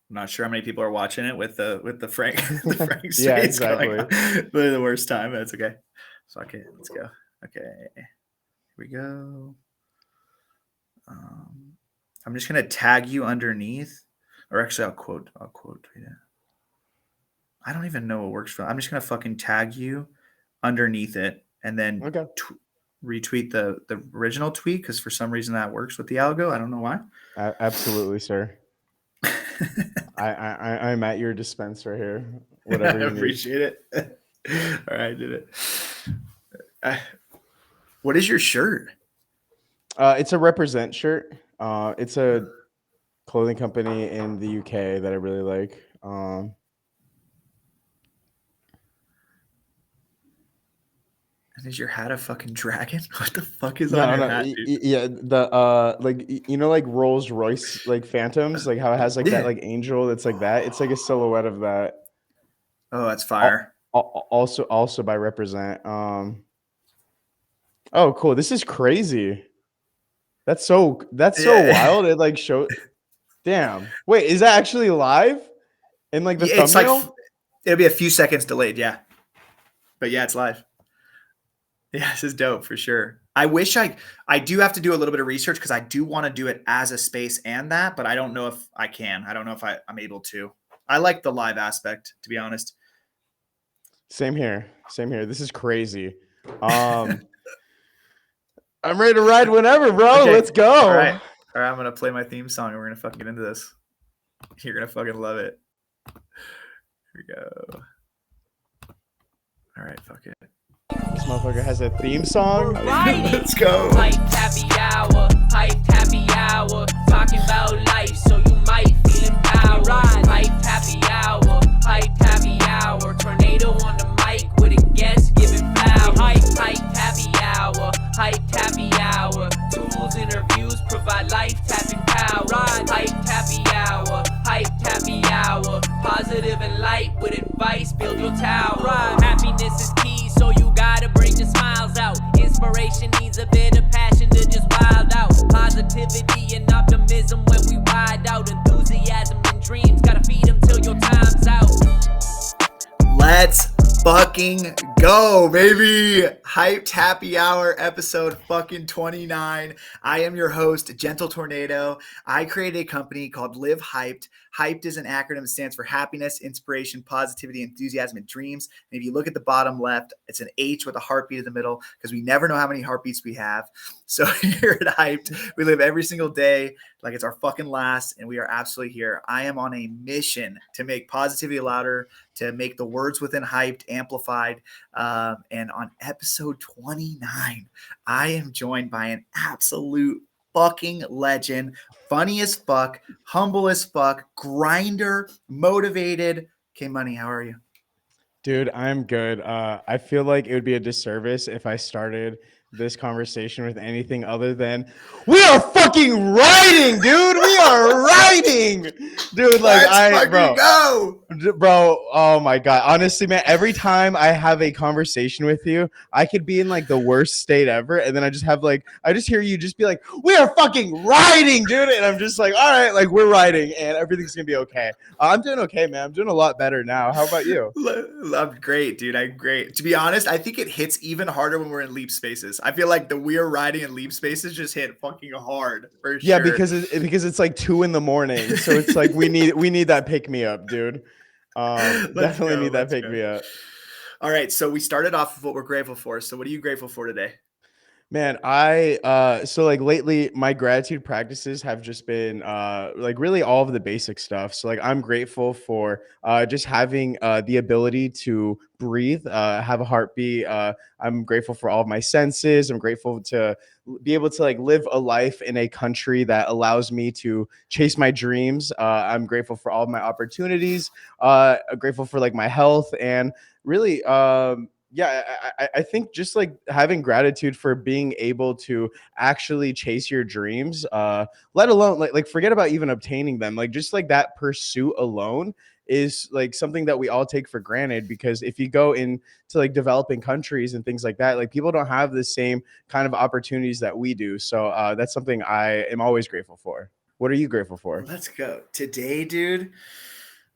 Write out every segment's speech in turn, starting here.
I'm not sure how many people are watching it with the Frank the Frank's Yeah, face going exactly. on. Literally the worst time. That's okay. Fuck it. Let's go. Okay. Here we go. Um, I'm just gonna tag you underneath, or actually, I'll quote tweet it. I don't even know what works for. I'm just gonna fucking tag you underneath it, and then Okay. retweet the original tweet because for some reason that works with the algo. I don't know why. Absolutely, sir. I'm at your dispense right here. I Whatever you need. appreciate it. All right, I did it. Uh, what is your shirt? It's a represent shirt. It's a clothing company in the UK that I really like. And is your hat a fucking dragon? What the fuck is on No, your no, hat, dude? yeah, the like like Rolls Royce like Phantoms, like how it has like that Yeah. like angel that's like that. It's like a silhouette of that. Oh, that's fire. Also by represent. Oh, cool. This is crazy. That's so Yeah. wild. It like show. Damn. Wait, is that actually live in like the Yeah, it's like thumbnail? it'll be a few seconds delayed, yeah. But yeah, it's live. Yeah, this is dope for sure. I wish I do have to do a little bit of research because I do want to do it as a space and that, but I don't know if I can. I don't know if I'm able to. I like the live aspect, to be honest. Same here. Same here. This is crazy. Um, I'm ready to ride whenever, bro. Okay. Let's go. All right. All right, I'm gonna play my theme song and we're gonna fucking get into this. You're gonna fucking love it. Here we go. All right, fuck it. This motherfucker has a theme song. Let's go. Hype happy hour, talking about life, so you might feel empowered. Hype happy hour, tornado on the mic with a guest giving flowers. Hype happy hour, tools interviews provide life tapping power. Hype happy hour, positive and light with advice, build your tower. Happiness is key, so you gotta bring the smiles out. Inspiration needs a bit of passion to just wild out. Positivity and optimism when we ride out. Enthusiasm and dreams, gotta feed them till your time's out. Let's fucking go, baby. Hyped Happy Hour episode fucking 29. I am your host, Gentle Tornado. I created a company called Live Hyped. Hyped is an acronym that stands for happiness, inspiration, positivity, enthusiasm, and dreams. And if you look at the bottom left, it's an H with a heartbeat in the middle because we never know how many heartbeats we have. So here at Hyped, we live every single day like it's our fucking last, and we are absolutely here. I am on a mission to make positivity louder, to make the words within Hyped amplified. And on episode 29, I am joined by an absolute fucking legend, funny as fuck, humble as fuck, grinder, motivated. Kmoney, how are you? Dude, I'm good. I feel like it would be a disservice if I started this conversation with anything other than we are fucking writing, dude. We are writing, dude. Like Go. bro. Oh my god. Honestly, man, every time I have a conversation with you, I could be in like the worst state ever, and then I just hear you just be like, we are fucking writing, dude, and I'm just like, all right, like we're writing, and everything's gonna be okay. I'm doing okay, man. I'm doing a lot better now. How about you? I'm great, dude. I'm great. To be honest, I think it hits even harder when we're in leap spaces. I feel like the we are riding in leap spaces just hit fucking hard for Yeah, sure. because it's like 2 a.m, so it's like we need that pick me up, dude. Definitely need that pick me up. All right, so we started off with what we're grateful for. So what are you grateful for today? Man, so like lately my gratitude practices have just been like really all of the basic stuff. So like I'm grateful for just having the ability to breathe, have a heartbeat. I'm grateful for all of my senses. I'm grateful to be able to like live a life in a country that allows me to chase my dreams. I'm grateful for all of my opportunities. I'm grateful for like my health and really yeah, I think just like having gratitude for being able to actually chase your dreams, let alone like forget about even obtaining them. Like just like that pursuit alone is like something that we all take for granted, because if you go into like developing countries and things like that, like people don't have the same kind of opportunities that we do. So that's something I am always grateful for. What are you grateful for? Let's go. Today, dude,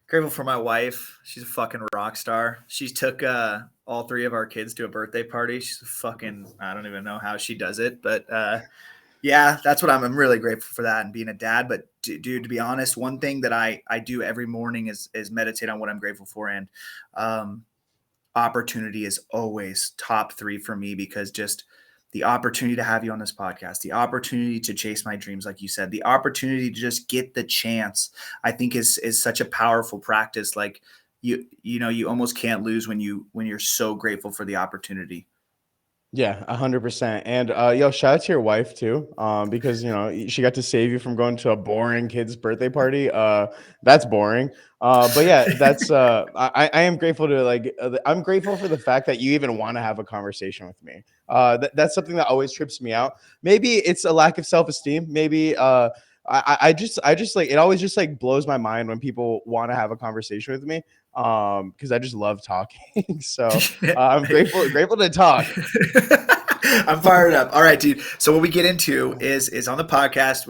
grateful for my wife. She's a fucking rock star. She took all three of our kids to a birthday party. She's a fucking, I don't even know how she does it, but yeah, that's what I'm really grateful for, that and being a dad. But dude, to be honest, one thing that I do every morning is meditate on what I'm grateful for. And um, opportunity is always top three for me, because just the opportunity to have you on this podcast, the opportunity to chase my dreams, like you said, the opportunity to just get the chance, I think is such a powerful practice. Like you almost can't lose when you're so grateful for the opportunity. Yeah, 100%. And yo, shout out to your wife too, because she got to save you from going to a boring kid's birthday party. That's boring. But yeah, that's I am grateful to I'm grateful for the fact that you even want to have a conversation with me. That's something that always trips me out. Maybe it's a lack of self-esteem. Maybe I just like, it always just like blows my mind when people want to have a conversation with me, because I just love talking. So I'm grateful to talk. I'm fired up. All right, dude. So what we get into is on the podcast.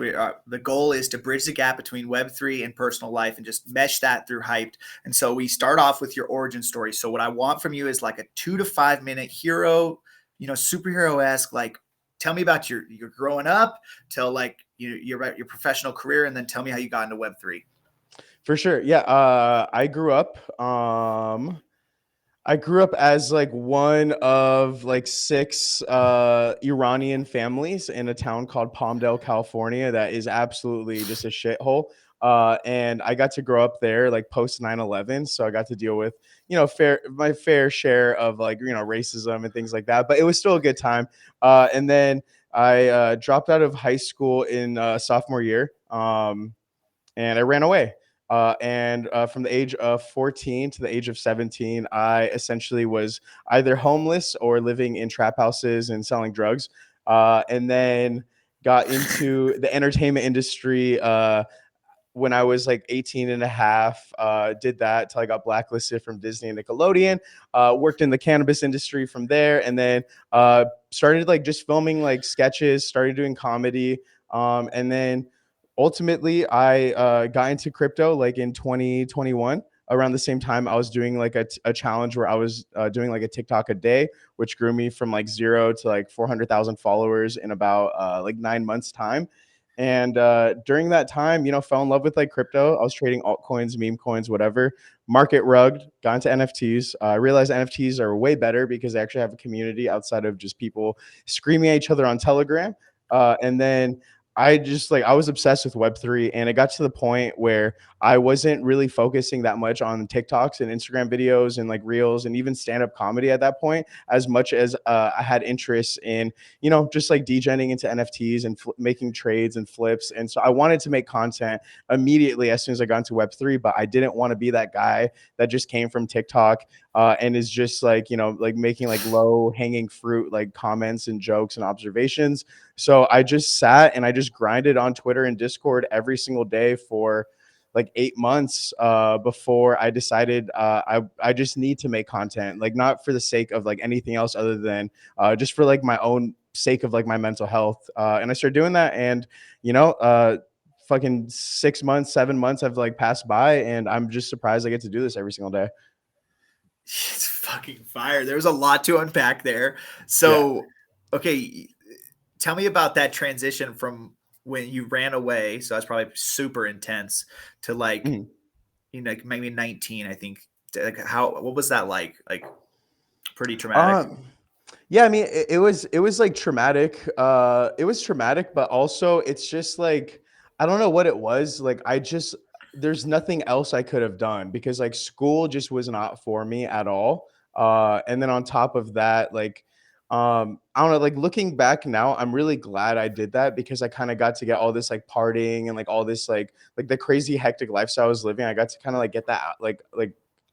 The goal is to bridge the gap between Web3 and personal life, and just mesh that through Hyped. And so we start off with your origin story. So what I want from you is like a 2 to 5 minute hero, superhero esque. Like, tell me about your growing up, tell like your professional career, and then tell me how you got into Web3. For sure. Yeah. I grew up as like one of like six Iranian families in a town called Palmdale, California, that is absolutely just a shithole. And I got to grow up there like post 9/11, so I got to deal with my fair share of like racism and things like that. But it was still a good time. And then I dropped out of high school in sophomore year. And I ran away. And from the age of 14 to the age of 17, I essentially was either homeless or living in trap houses and selling drugs. And then got into the entertainment industry when I was like 18 and a half. Did that till I got blacklisted from Disney and Nickelodeon. Worked in the cannabis industry from there, and then started like just filming like sketches, started doing comedy. And then ultimately I got into crypto like in 2021. Around the same time, I was doing like a challenge where I was doing like a TikTok a day, which grew me from like 0 to like 400,000 followers in about like 9 months time. And during that time, fell in love with like crypto. I was trading altcoins, meme coins, whatever. Market rugged, got into NFTs. I realized NFTs are way better because they actually have a community outside of just people screaming at each other on Telegram. And then I was obsessed with Web3, and it got to the point where I wasn't really focusing that much on TikToks and Instagram videos and like reels and even stand-up comedy at that point, as much as I had interest in, just like degenning into NFTs and making trades and flips. And so I wanted to make content immediately as soon as I got into Web3, but I didn't want to be that guy that just came from TikTok and is just like, like making like low hanging fruit, like comments and jokes and observations. So I just sat and I just grinded on Twitter and Discord every single day for like 8 months before I decided I just need to make content, like not for the sake of like anything else other than just for like my own sake of like my mental health. And I started doing that, and fucking 6 months, 7 months have like passed by, and I'm just surprised I get to do this every single day. It's fucking fire. There's a lot to unpack there. Yeah. So, okay, tell me about that transition from when you ran away. So that's probably super intense to like, Mhm. maybe 19, I think. Like what was that like? Like pretty traumatic. Um, Yeah, I mean, it was like traumatic. It was traumatic, but also it's just like I don't know what it was. Like there's nothing else I could have done because like school just was not for me at all. And then on top of that, like I don't know, like looking back now, I'm really glad I did that because I kind of got to get all this like partying and like all this like the crazy hectic lifestyle I was living. I got to kind of like get that like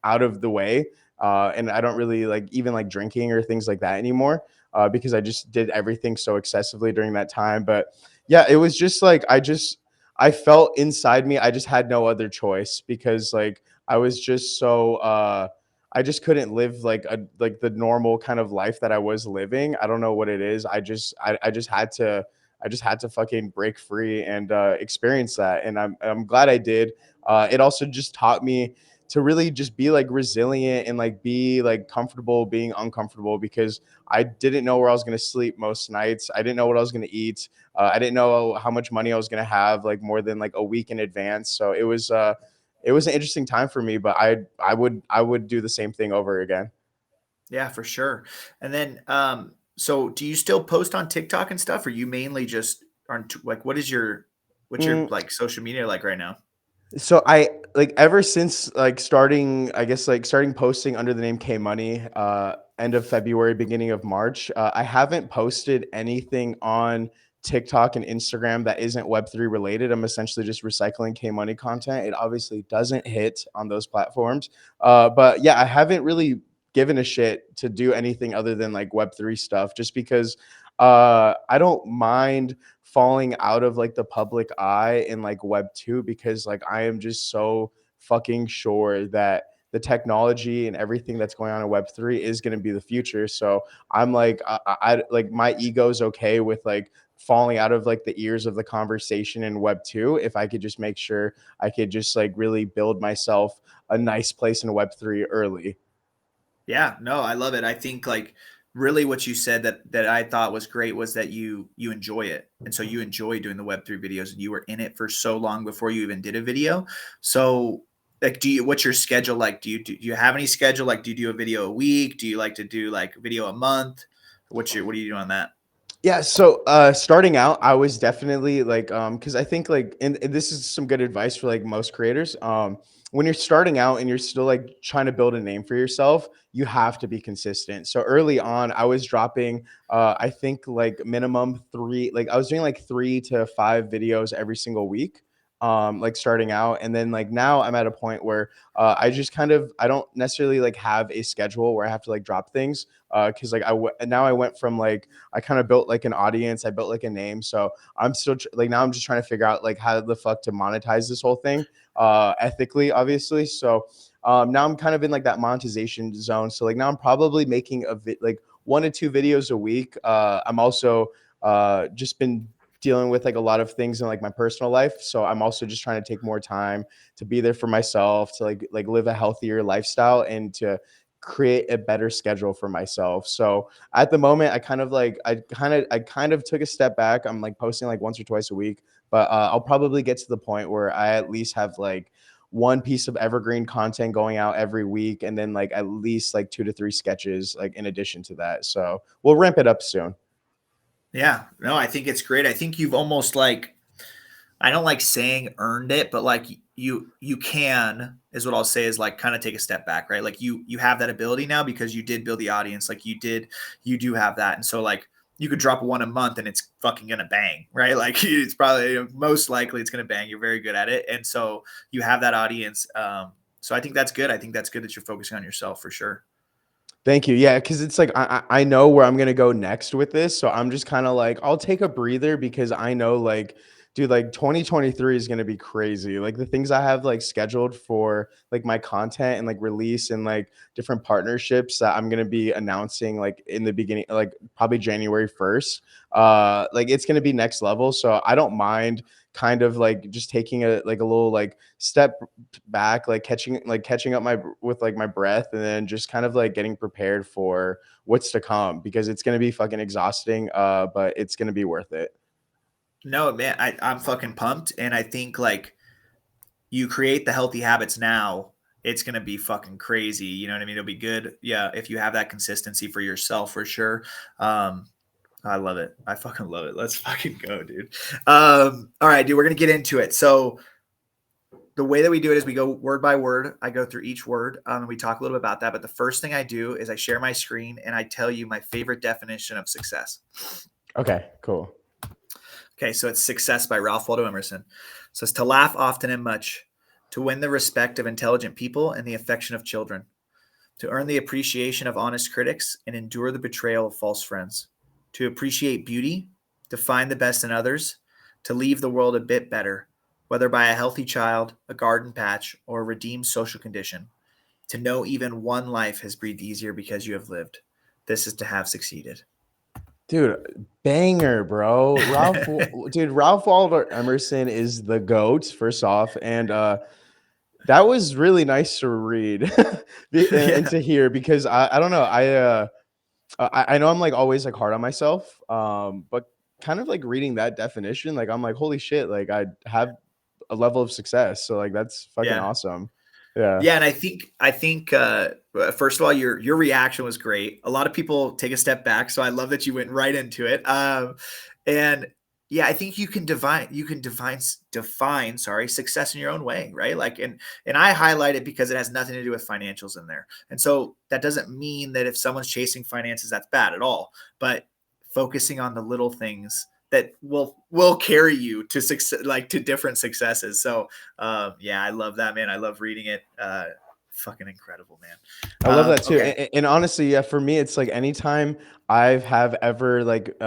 out of the way, and I don't really like even like drinking or things like that anymore because I just did everything so excessively during that time. But yeah, it was just like I felt inside me I just had no other choice because like I was just so I just couldn't live like the normal kind of life that I was living. I don't know what it is. I just had to I just had to fucking break free and experience that. And I'm glad I did. It also just taught me to really just be like resilient and like be like comfortable being uncomfortable, because I didn't know where I was going to sleep most nights. I didn't know what I was going to eat. I didn't know how much money I was going to have like more than like a week in advance. So it was an interesting time for me, but I would do the same thing over again. Yeah, for sure. And then, so do you still post on TikTok and stuff, or you mainly just aren't like, what's your Mm, like social media like right now? So I like ever since like starting, I guess like starting posting under the name Kmoney, end of February, beginning of March, I haven't posted anything on TikTok and Instagram that isn't Web3 related. I'm essentially just recycling Kmoney content. It obviously doesn't hit on those platforms, but yeah, I haven't really given a shit to do anything other than like Web3 stuff, just because I don't mind falling out of like the public eye in like web 2, because like I am just so fucking sure that the technology and everything that's going on in web 3 is going to be the future. So I'm like like my ego's okay with like falling out of like the ears of the conversation in web 2 if I could just make sure I could just like really build myself a nice place in web 3 early. Yeah, no, I love it. I think like really what you said that I thought was great was that you enjoy it. And so you enjoy doing the web3 videos and you were in it for so long before you even did a video. So like what's your schedule like? Do you have any schedule? Like do you do a video a week? Do you like to do like a video a month? What are you doing on that? Yeah, so starting out, I was definitely like, because I think like, and this is some good advice for like most creators. When you're starting out and you're still like trying to build a name for yourself, you have to be consistent. So early on, I was dropping, I think like minimum three, like I was doing like 3 to 5 videos every single week. Like starting out, and then like now I'm at a point where I just kind of I don't necessarily like have a schedule where I have to like drop things, because like now I went from like I kind of built like an audience. I built like a name. So I'm still like now I'm just trying to figure out like how the fuck to monetize this whole thing ethically, obviously. So now I'm kind of in like that monetization zone. So like now I'm probably making like 1 to 2 videos a week. I'm also just been dealing with like a lot of things in like my personal life, so I'm also just trying to take more time to be there for myself, to like live a healthier lifestyle and to create a better schedule for myself. So at the moment, I kind of took a step back. I'm like posting like once or twice a week, but I'll probably get to the point where I at least have like one piece of evergreen content going out every week, and then like at least like 2 to 3 sketches like in addition to that. So we'll ramp it up soon. Yeah, no, I think it's great. I think you've almost like I don't like saying earned it, but like you can is what I'll say is like kind of take a step back, right? Like you have that ability now because you did build the audience, like you do have that, and so like you could drop one a month and it's fucking gonna bang, right? Like it's probably most likely it's gonna bang. You're very good at it, and so you have that audience. So I think that's good. I think that's good that you're focusing on yourself for sure. Thank you. Yeah, because it's like I know where I'm gonna go next with this, so I'm just kind of like I'll take a breather, because I know like, dude, like 2023 is gonna be crazy. Like the things I have like scheduled for like my content and like release and like different partnerships that I'm gonna be announcing like in the beginning, like probably January 1st. Like it's gonna be next level. So I don't mind kind of like just taking a like a little like step back, like catching up my with like my breath, and then just kind of like getting prepared for what's to come, because it's gonna be fucking exhausting, but it's gonna be worth it. No, man, I'm fucking pumped, and I think like you create the healthy habits now, it's going to be fucking crazy. You know what I mean? It'll be good. Yeah. If you have that consistency for yourself, for sure. Um, I love it. I fucking love it. Let's fucking go, dude. All right, dude, we're going to get into it. So the way that we do it is we go word by word. I go through each word and we talk a little bit about that. But the first thing I do is I share my screen and I tell you my favorite definition of success. Okay, cool. Okay, so it's Success by Ralph Waldo Emerson. So it's to laugh often and much, to win the respect of intelligent people and the affection of children, to earn the appreciation of honest critics and endure the betrayal of false friends, to appreciate beauty, to find the best in others, to leave the world a bit better, whether by a healthy child, a garden patch, or a redeemed social condition, to know even one life has breathed easier because you have lived. This is to have succeeded. Dude, banger, bro. Ralph Waldo Emerson is the GOAT, first off. And that was really nice to read and Yeah. to hear because I don't know. I know I'm like always like hard on myself. But kind of like reading that definition, like I'm like, holy shit, like I have a level of success. So like that's fucking Yeah. awesome. Yeah. Yeah, and I think first of all, your reaction was great. A lot of people take a step back, so I love that you went right into it. And yeah, I think you can define sorry success in your own way, right? Like, and I highlight it because it has nothing to do with financials in there, and so that doesn't mean that if someone's chasing finances, that's bad at all. But focusing on the little things that will carry you to success, like to different successes. So yeah, I love that, man. I love reading it. Fucking incredible, man. I love that too. Okay. And honestly, yeah, for me, it's like anytime I've have ever like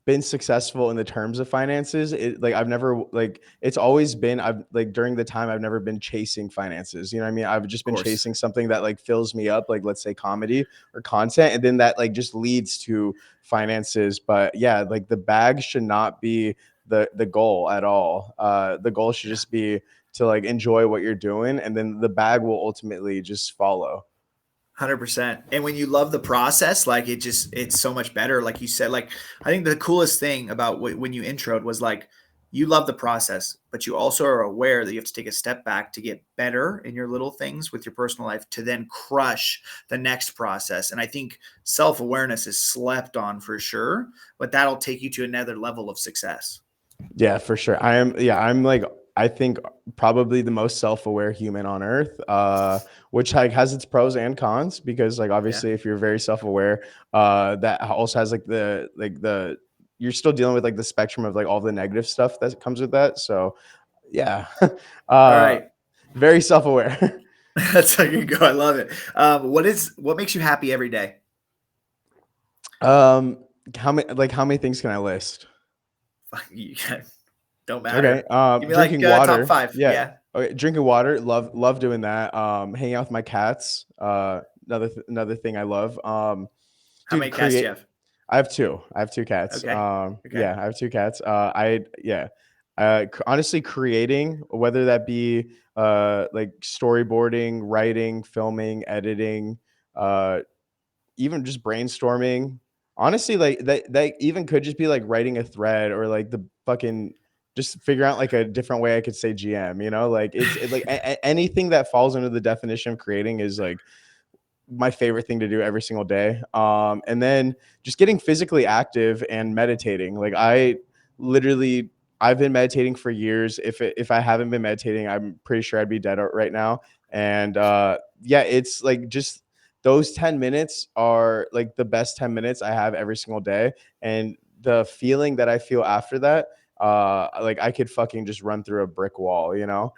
been successful in the terms of finances, it like I've never like it's always been I've like during the time I've never been chasing finances. You know what I mean? I've just Of been course. chasing something that like fills me up, like let's say comedy or content, and then that like just leads to finances. But yeah, like the bag should not be the goal at all. The goal should Yeah. just be to like enjoy what you're doing, and then the bag will ultimately just follow. 100%. And when you love the process, like it's so much better. Like you said, like I think the coolest thing about when you introed was like you love the process, but you also are aware that you have to take a step back to get better in your little things with your personal life to then crush the next process. And I think self awareness is slept on for sure, but that'll take you to another level of success. Yeah, for sure. I am. Yeah, I'm like. I think probably the most self-aware human on earth, which like has its pros and cons because like Yeah. obviously if you're very self-aware, that also has like the you're still dealing with like the spectrum of like all the negative stuff that comes with that. So yeah, All uh, right. very self-aware. That's how you go. I love it. What makes you happy every day? um, how many things can I list? Fuck, you don't Okay. matter. Give me like Drinking top water. five. Yeah. Yeah. Okay. Drinking water. Love doing that. Hanging out with my cats. Another thing I love. How Dude, many cats do you create. have? I have two. I have two cats. Okay. Okay. Yeah, I have two cats. Yeah. Honestly, creating, whether that be like storyboarding, writing, filming, editing, uh, even just brainstorming. Honestly, like that even could just be like writing a thread or like the fucking just figure out like a different way I could say GM, you know? Like like anything that falls under the definition of creating is like my favorite thing to do every single day. And then just getting physically active and meditating. Like I've been meditating for years. If I haven't been meditating, I'm pretty sure I'd be dead right now. And yeah, it's like just those 10 minutes are like the best 10 minutes I have every single day. And the feeling that I feel after that, like I could fucking just run through a brick wall, you know?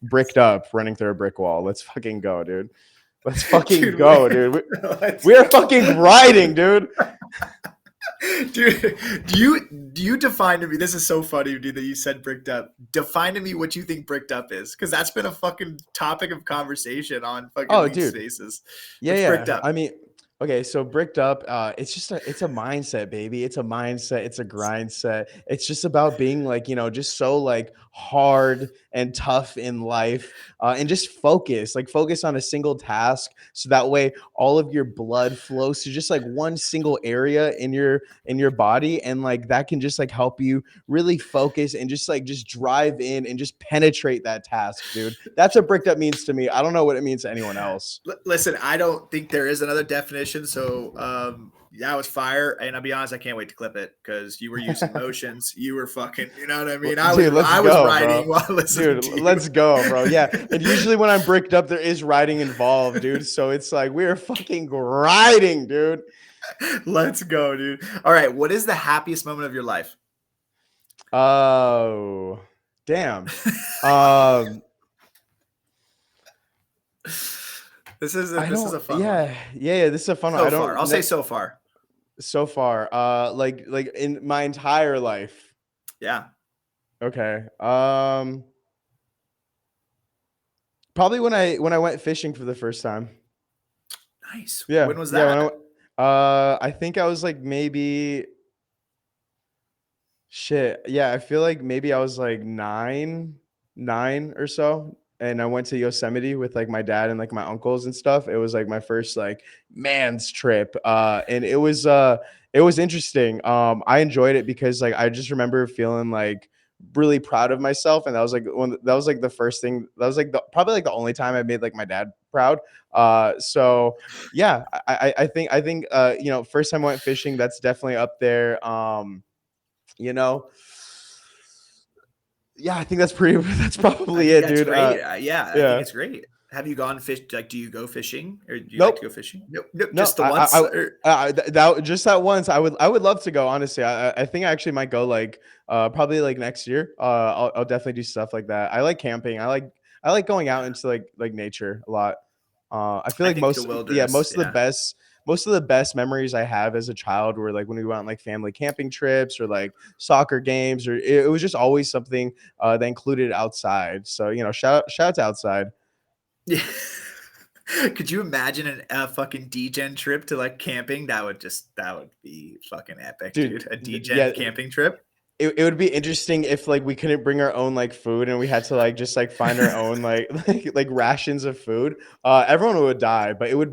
Bricked up, running through a brick wall. Let's fucking go, dude. Let's fucking Dude, go, dude. let's We're go. fucking riding, dude. Dude, do you define to me? This is so funny, dude, that you said bricked up. Define to me what you think bricked up is, because that's been a fucking topic of conversation on fucking Oh, Leaf dude. Spaces. Yeah, What's bricked yeah. up? I mean, okay, so bricked up, it's a mindset, baby. It's a mindset, it's a grind set. It's just about being like, just so like hard and tough in life, and just focus on a single task. So that way all of your blood flows to just like one single area in your body. And like that can just like help you really focus and just drive in and just penetrate that task, dude. That's what bricked up means to me. I don't know what it means to anyone else. Listen, I don't think there is another definition. So that was fire. And I'll be honest, I can't wait to clip it because you were using motions. You were fucking, you know what I mean? I was Dude, let's I was go, bro. writing while listening Dude, to you. let's go, bro. Yeah. And usually when I'm bricked up, there is riding involved, dude. So it's like we're fucking riding, dude. Let's go, dude. All right. What is the happiest moment of your life? Oh, damn. Um, I This is don't, a fun one. yeah. This is a fun one. So I far. don't I'll say know so far. so far. Like in my entire life. Yeah. Okay. Probably when I went fishing for the first time. Nice. Yeah, When was yeah. When I that? went, I think I was like maybe shit. Yeah, I feel like maybe I was like nine or so. And I went to Yosemite with like my dad and like my uncles and stuff. It was like my first like man's trip. And it was interesting. I enjoyed it because like I just remember feeling like really proud of myself. And that was like that was like the first thing that was like probably like the only time I made like my dad proud. So yeah, I think you know, first time I went fishing, that's definitely up there. You know, yeah, I think that's pretty. That's I probably think it, that's dude. great. Yeah, I think Yeah. it's great. Have you gone fish? Like, do you go fishing, or do you like to Nope. go fishing? Nope, nope. No. Just the once. Or That just that once. I would love to go. Honestly, I think I actually might go like probably like next year. I'll definitely do stuff like that. I like camping. I like going out into like nature a lot. I feel I like think the wilderness. Yeah. most of the best memories I have as a child were like when we went on like family camping trips or like soccer games, or it was just always something that included outside. So you know, shout out to outside. Yeah. Could you imagine a fucking degen trip to like camping? That would be fucking epic, Dude. dude. A degen Yeah, camping trip. it would be interesting if like we couldn't bring our own like food and we had to like just like find our own like like rations of food. Everyone would die, but it would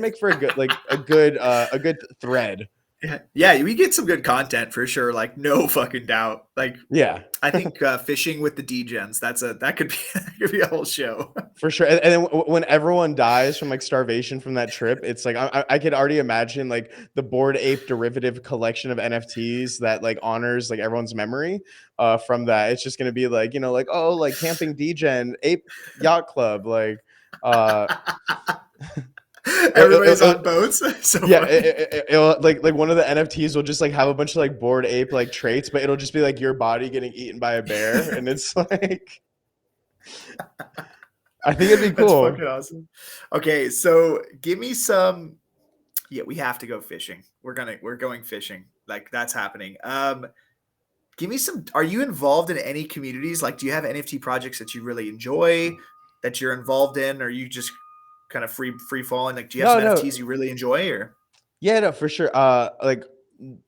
make for a good like a good thread. Yeah, yeah, we get some good content for sure. Like no fucking doubt. Like Yeah. I think fishing with the degens. That could be that could be a whole show. For sure. And then when everyone dies from like starvation from that trip, it's like I could already imagine like the Bored Ape derivative collection of NFTs that like honors like everyone's memory from that. It's just gonna be like, you know, like, oh, like camping degen, ape yacht club, like uh Everybody's on boats. So yeah, funny. it'll, like one of the NFTs will just like have a bunch of like Bored Ape like traits, but it'll just be like your body getting eaten by a bear, and it's like I think it'd be That's cool. fucking awesome. Okay, so give me some. Yeah, we have to go fishing. We're going fishing. Like that's happening. Give me some. Are you involved in any communities? Like, do you have NFT projects that you really enjoy that you're involved in? Or are you just kind of free falling? Like, do you have No, some no, NFTs you really enjoy? Or yeah, no, for sure. Like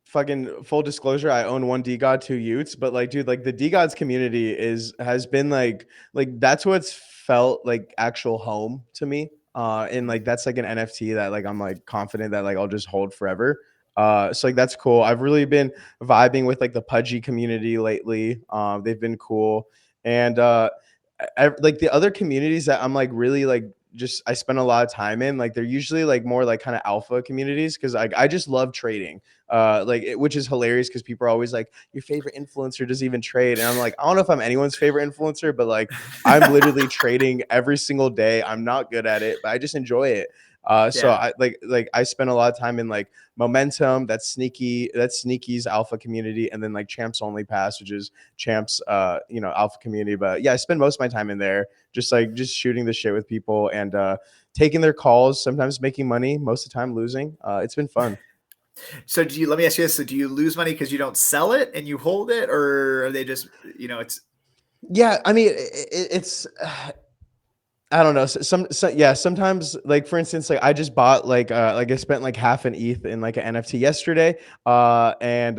fucking full disclosure, I own one D God, two Utes, but like, dude, like the D Gods community has been like that's what's felt like actual home to me. And like that's like an NFT that like I'm like confident that like I'll just hold forever. So like that's cool. I've really been vibing with like the Pudgy community lately. They've been cool, and like the other communities that I'm like really like just I spend a lot of time in, like they're usually like more like kind of alpha communities because like I just love trading, which is hilarious because people are always like your favorite influencer doesn't even trade, and I'm like I don't know if I'm anyone's favorite influencer, but like I'm literally trading every single day. I'm not good at it, but I just enjoy it. So yeah, I like I spend a lot of time in like Momentum, that's Sneaky's alpha community, and then like Champs Only Pass, which is Champs you know, alpha community. But yeah, I spend most of my time in there just shooting the shit with people and taking their calls, sometimes making money, most of the time losing. It's been fun. so do you? Let me ask you this: so do you lose money because you don't sell it and you hold it, or are they just it's Yeah, I mean it's I don't know. Yeah, sometimes like for instance, like I just bought like I spent like half an ETH in like an NFT yesterday, and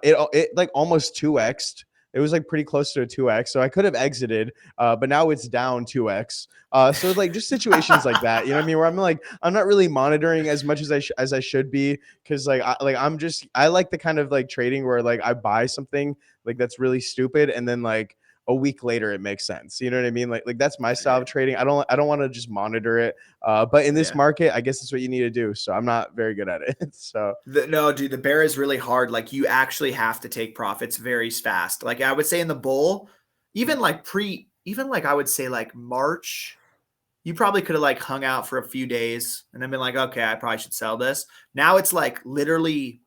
it like almost 2x'd. It was like pretty close to a 2x, so I could have exited, but now it's down 2x. So like just situations like that, you know what I mean? Where I'm like I'm not really monitoring as much as I should be because I like the kind of like trading where like I buy something like that's really stupid and then like a week later it makes sense. You know what I mean? Like that's my style yeah, of trading. I don't want to just monitor it. But in this yeah. market, I guess that's what you need to do. So I'm not very good at it. So No, dude, the bear is really hard. Like you actually have to take profits very fast. Like I would say in the bull, even like I would say like March, you probably could have like hung out for a few days and then been like, okay, I probably should sell this. Now it's like literally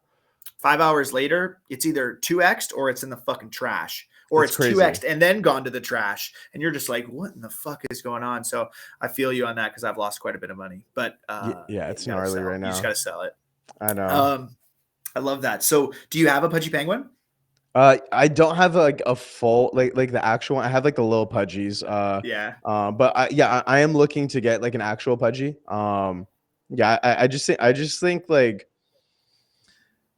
5 hours later, it's either 2x'd or it's in the fucking trash. Or it's it's crazy. 2x'd and then gone to the trash. And you're just like, what in the fuck is going on? So I feel you on that because I've lost quite a bit of money. But Yeah, yeah, it's gnarly right you just now. gotta sell it. I know. Um I love that. So, do you have a pudgy penguin? I don't have like a full like the actual one. I have like the little pudgies. Yeah. But I am looking to get like an actual pudgy. Yeah, I just think like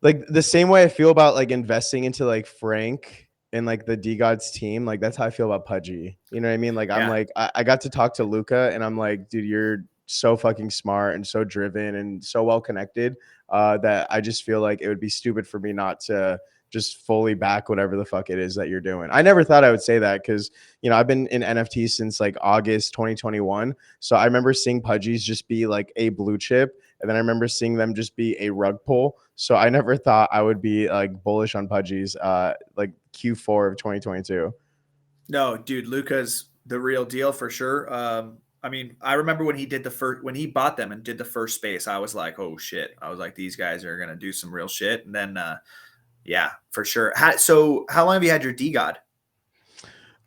like the same way I feel about like investing into like Frank and like the D Gods team, like that's how I feel about Pudgy. You know what I mean? Like I'm Yeah. like I got to talk to Luca and I'm like, dude, you're so fucking smart and so driven and so well connected that I just feel like it would be stupid for me not to just fully back whatever the fuck it is that you're doing. I never thought I would say that because I've been in NFT since like August 2021. So I remember seeing Pudgies just be like a blue chip, and then I remember seeing them just be a rug pull. So I never thought I would be like bullish on Pudgies like Q4 of 2022. No, dude, Luca's the real deal for sure. I mean, I remember when he bought them and did the first space, I was like, oh shit. I was like, these guys are gonna do some real shit. And then yeah, for sure. So how long have you had your D God?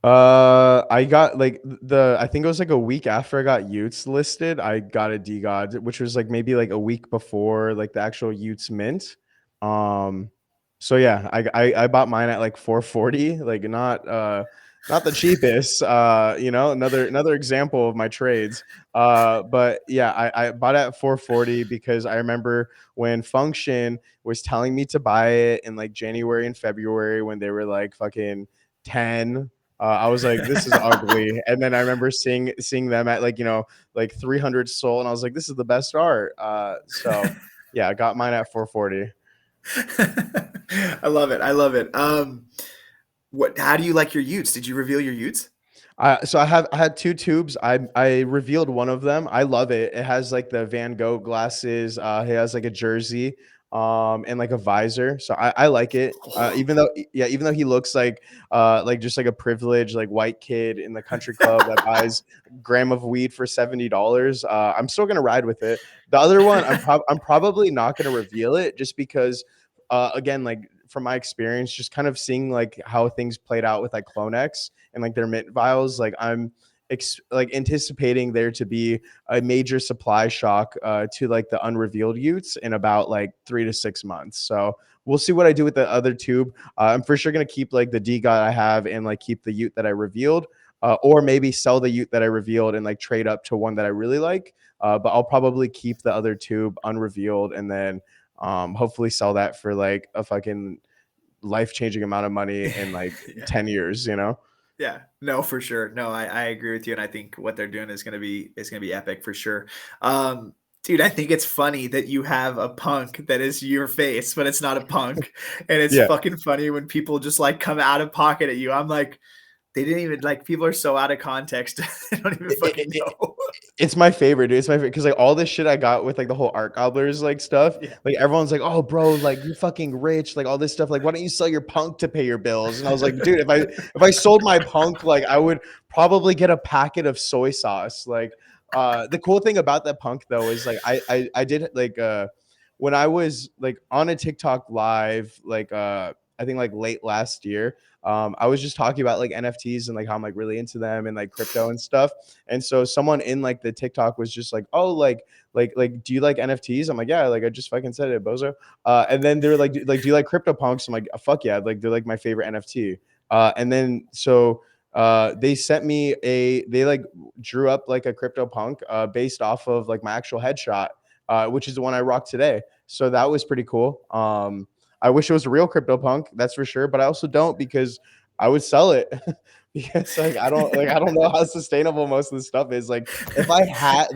I got like I think it was like a week after I got Utes listed, I got a D God, which was like maybe like a week before like the actual Utes mint. Um, so yeah, I bought mine at like 440, like not the cheapest. Another example of my trades. But yeah, I bought it at 440 because I remember when Function was telling me to buy it in like January and February when they were like fucking 10. I was like, this is ugly. And then I remember seeing them at like 300 soul, and I was like, this is the best art. So yeah, I got mine at 440. I love it. I love it. How do you like your Utes? Did you reveal your Utes? So I had two tubes. I revealed one of them. I love it. It has like the Van Gogh glasses. It has like a jersey, and like a visor. So I like it. Even though he looks like just like a privileged like white kid in the country club that buys a gram of weed for $70. I'm still gonna ride with it. The other one, I'm probably not gonna reveal it just because, again, like from my experience, just kind of seeing like how things played out with like Clonex and like their mint vials, like I'm like anticipating there to be a major supply shock to like the unrevealed Utes in about like 3 to 6 months. So we'll see what I do with the other tube. I'm for sure gonna keep like the D God I have and like keep the Ute that I revealed, or maybe sell the Ute that I revealed and like trade up to one that I really like. But I'll probably keep the other tube unrevealed and then hopefully sell that for like a fucking life-changing amount of money in like Yeah. 10 years, Yeah, no, for sure. No, I agree with you, and I think what they're doing is gonna be epic for sure. Dude, I think it's funny that you have a punk that is your face, but it's not a punk, and it's Yeah. fucking funny when people just like come out of pocket at you. I'm like, they didn't even like. People are so out of context, they don't even It, fucking it, know. it's my favorite, dude. It's my favorite because like all this shit I got with like the whole art gobblers like stuff, Yeah. like everyone's like, "Oh, bro, like you're fucking rich," like all this stuff. Like, why don't you sell your punk to pay your bills? And I was like, dude, if I sold my punk, like I would probably get a packet of soy sauce. Like, the cool thing about that punk though is like I did like when I was like on a TikTok live, like I think like late last year. I was just talking about like NFTs and like how I'm like really into them and like crypto and stuff. And so someone in like the TikTok was just like, "Oh, like, do you like NFTs?" I'm like, "Yeah, like I just fucking said it, bozo." And then they were like, "Do you like crypto punks?" I'm like, "Fuck yeah!" Like they're like my favorite NFT. And then so they sent me they like drew up like a crypto punk based off of like my actual headshot, which is the one I rock today. So that was pretty cool. I wish it was a real crypto punk, that's for sure, but I also don't because I would sell it. Because like I don't know how sustainable most of the stuff is. Like if I had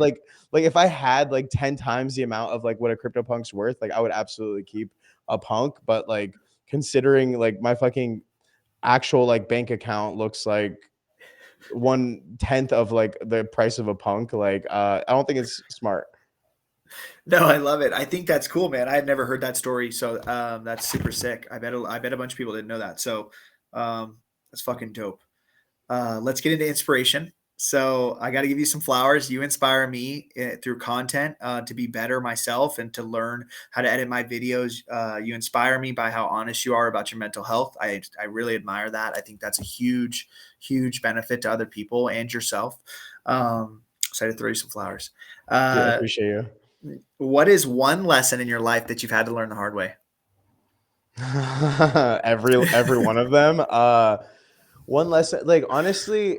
if I had like 10 times the amount of like what a crypto punk's worth, like I would absolutely keep a punk. But like considering like my fucking actual like bank account looks like 1/10 of like the price of a punk, like I don't think it's smart. No, I love it. I think that's cool, man. I had never heard that story, so that's super sick. I bet a bunch of people didn't know that. So that's fucking dope. Let's get into inspiration. So I got to give you some flowers. You inspire me through content to be better myself and to learn how to edit my videos. You inspire me by how honest you are about your mental health. I really admire that. I think that's a huge, huge benefit to other people and yourself. So I had to throw you some flowers. Yeah, I Uh, appreciate you. what is one lesson in your life that you've had to learn the hard way? Every one of them. One lesson, like honestly,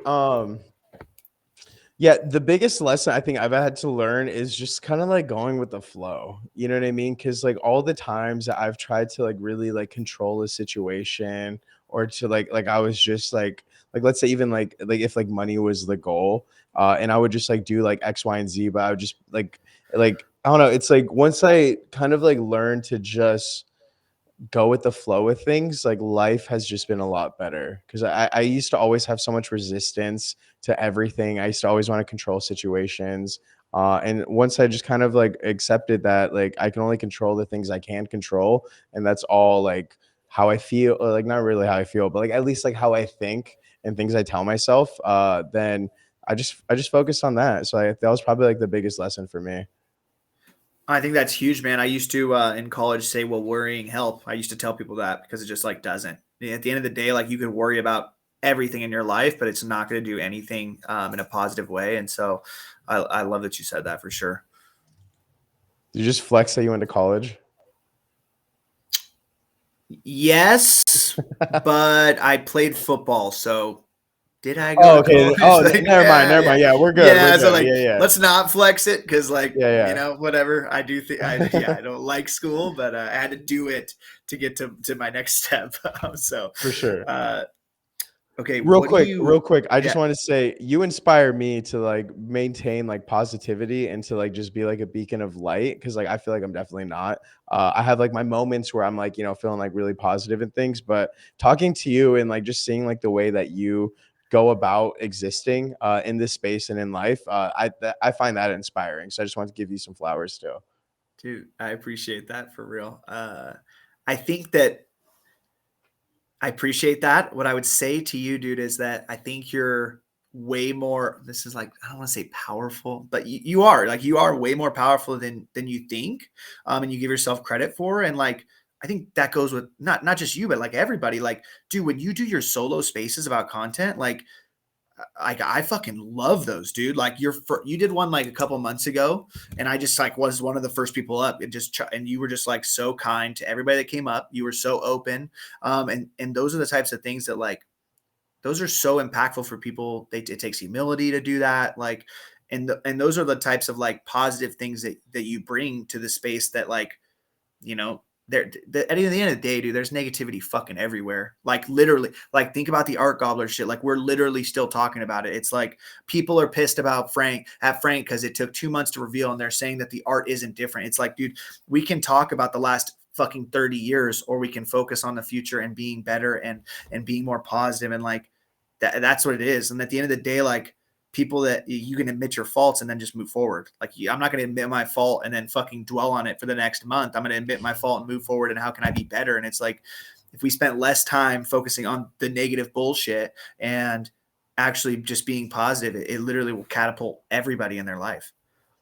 Yeah, the biggest lesson I think I've had to learn is just kind of like going with the flow. You know what I mean? Because like all the times that I've tried to like really like control a situation or to like I was just like let's say even like if like money was the goal, and I would just like do like X, Y, and Z, but I would just like I don't know. It's like once I kind of like learned to just go with the flow with things, like life has just been a lot better. Because I used to always have so much resistance to everything. I used to always want to control situations. And once I just kind of like accepted that, like I can only control the things I can control, and that's all like how I feel, or like not really how I feel, but like at least like how I think and things I tell myself. Then I just focused on that. So that was probably like the biggest lesson for me. I think that's huge, man. I used to in college say, "Well, worrying help." I used to tell people that because it just like doesn't. At the end of the day, like you could worry about everything in your life, but it's not going to do anything in a positive way. And so, I love that you said that for sure. Did you just flex that you went to college? Yes, but I played football, so did I go Oh, to okay. college? Oh, Like, never mind. yeah, Never yeah, mind. Yeah, we're good. We're yeah. So good. like, Yeah, yeah, let's not flex it because, like, yeah, yeah, whatever. I do think yeah, I don't like school, but I had to do it to get to my next step. So, for sure. uh, okay, Real what do quick, real you? quick. I just Yeah, want to say you inspire me to like maintain like positivity and to like just be like a beacon of light because like I feel like I'm definitely not. I have like my moments where I'm like feeling like really positive and things, but talking to you and like just seeing like the way that you go about existing in this space and in life, I find that inspiring. So I just want to give you some flowers too. dude, I appreciate that for real. I think that I appreciate that. What I would say to you, dude, is that I think you're way more. This is like I don't want to say powerful, but you are like you are way more powerful than you think, and you give yourself credit for. And like I think that goes with not just you, but like everybody. Like, dude, when you do your solo spaces about content, like I fucking love those, dude. Like you did one like a couple months ago, and I just like was one of the first people up. And and you were just like so kind to everybody that came up. You were so open, and those are the types of things that like those are so impactful for people. It takes humility to do that, like, and those are the types of like positive things that you bring to the space that like you know, at the end of the day, dude, there's negativity fucking everywhere. Like literally, like think about the art gobbler shit. Like we're literally still talking about it. It's like people are pissed about Frank because it took 2 months to reveal, and they're saying that the art isn't different. It's like, dude, we can talk about the last fucking 30 years, or we can focus on the future and being better and being more positive and like that's what it is. And at the end of the day, like people that you can admit your faults and then just move forward. Like I'm not going to admit my fault and then fucking dwell on it for the next month. I'm going to admit my fault and move forward. And how can I be better? And it's like, if we spent less time focusing on the negative bullshit and actually just being positive, it literally will catapult everybody in their life.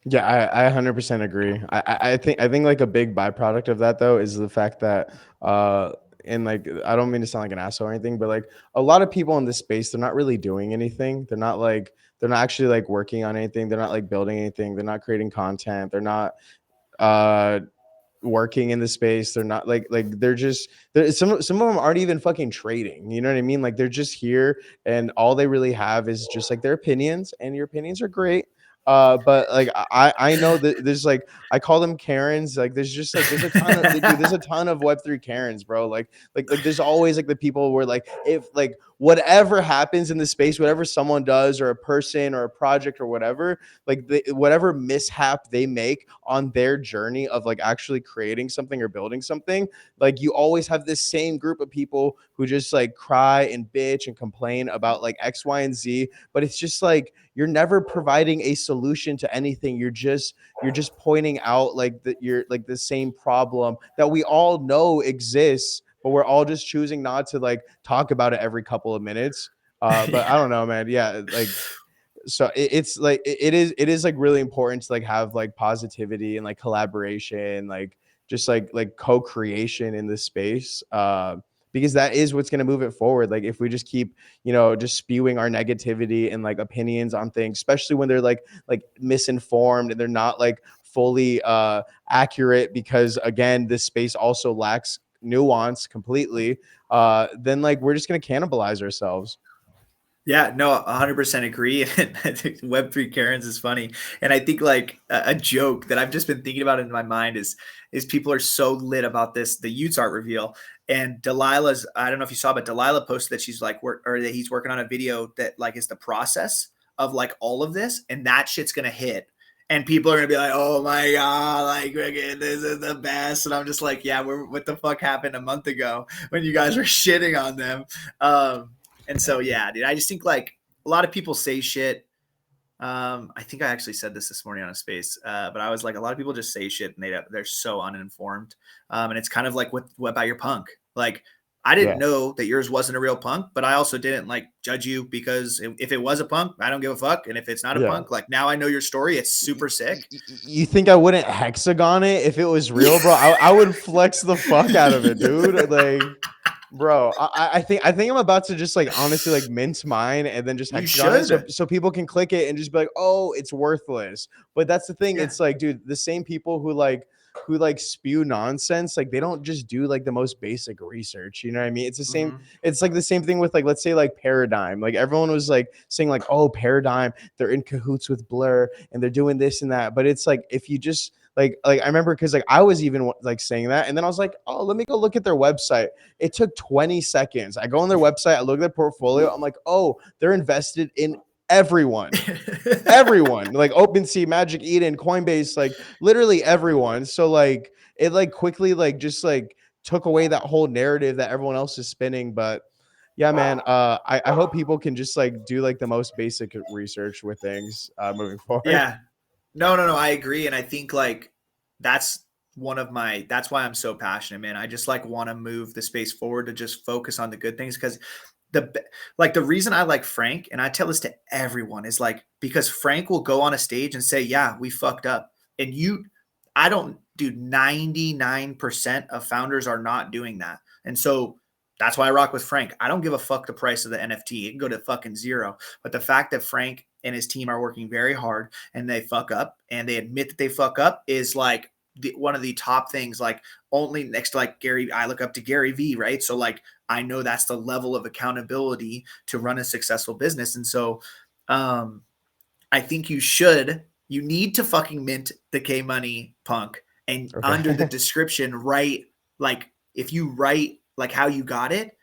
Yeah, I 100% agree. I think like a big byproduct of that though is the fact that and like I don't mean to sound like an asshole or anything, but like a lot of people in this space, they're not really doing anything. They're not actually like working on anything. They're not like building anything. They're not creating content. They're not uh working in the space. They're not like some of them aren't even fucking trading. You know what I mean? Like they're just here and all they really have is just like their opinions, and your opinions are great. But like I know that there's like I call them Karens. Like there's just like there's a ton of dude, there's a ton of Web3 Karens, bro. Like there's always like the people where like if like whatever happens in the space, whatever someone does or a person or a project or whatever, like whatever mishap they make on their journey of like actually creating something or building something, like you always have this same group of people who just like cry and bitch and complain about like X, Y, and Z. But it's just like you're never providing a solution to anything. You're just pointing out like you're like the same problem that we all know exists, but we're all just choosing not to like talk about it every couple of minutes. But I Yeah. don't know, man. Yeah, like so it's like it is like really important to like have like positivity and like collaboration, like just like co-creation in this space, because that is what's going to move it forward. Like if we just keep just spewing our negativity and like opinions on things, especially when they're like misinformed and they're not like fully accurate, because again this space also lacks nuance completely, then like we're just going to cannibalize ourselves. Yeah, no, 100% agree. And I think Web3 Karens is funny. And I think like a joke that I've just been thinking about in my mind is people are so lit about this, the Utes art reveal. And Delilah's, I don't know if you saw, but Delilah posted that she's like work or that he's working on a video that like is the process of like all of this, and that shit's gonna hit. And people are gonna be like, "Oh my god, like this is the best." And I'm just like, "Yeah, what the fuck happened a month ago when you guys were shitting on them?" And so, yeah, dude, I just think like a lot of people say shit. I think I actually said this morning on a space, but I was like, a lot of people just say shit and they're so uninformed. And it's kind of like, what about your punk? Like, I didn't Yeah. know that yours wasn't a real punk, but I also didn't like judge you because if it was a punk, I don't give a fuck. And if it's not a Yeah. punk, like now I know your story. It's super sick. You think I wouldn't hexagon it if it was real, bro? I would flex the fuck out of it, dude. Like, bro, I think I'm about to just like honestly like mince mine and then just You hexagon it so should. so people can click it and just be like, oh, it's worthless. But that's the thing. Yeah. It's like, dude, the same people who spew nonsense, like they don't just do like the most basic research. You know what I mean? It's the same. Mhm. It's like the same thing with like, let's say like Paradigm. Like everyone was like saying like, oh, Paradigm, they're in cahoots with Blur and they're doing this and that. But it's like if you just like I remember because like I was even like saying that, and then I was like, oh, let me go look at their website. It took 20 seconds. I go on their website, I look at their portfolio. I'm like, oh, they're invested in everyone. Everyone, like OpenSea, Magic Eden, Coinbase, like literally everyone. So like it like quickly like just like took away that whole narrative that everyone else is spinning. But yeah, man, I hope people can just like do like the most basic research with things moving forward. Yeah. No. I agree. And I think like that's that's why I'm so passionate, man. I just like want to move the space forward to just focus on the good things. Cause the reason I like Frank, and I tell this to everyone, is like because Frank will go on a stage and say, "Yeah, we fucked up," and I don't, dude. 99% of founders are not doing that, and so that's why I rock with Frank. I don't give a fuck the price of the NFT; it can go to fucking zero. But the fact that Frank and his team are working very hard and they fuck up and they admit that they fuck up is like one of the top things. Like only next to like Gary, I look up to Gary V, right? So like I know that's the level of accountability to run a successful business. And so I think you need to fucking mint the Kmoney punk and under the Okay. description, write like, if you write like how you got it,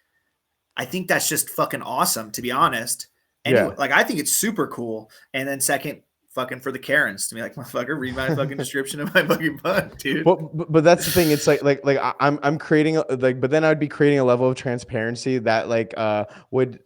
I think that's just fucking awesome, to be honest. Anyway, Yeah. like I think it's super cool. And then second, fucking for the Karens to be like, motherfucker, read my fucking description of my fucking punk, dude. But that's the thing. It's I'm creating like, but then I'd be creating a level of transparency that like would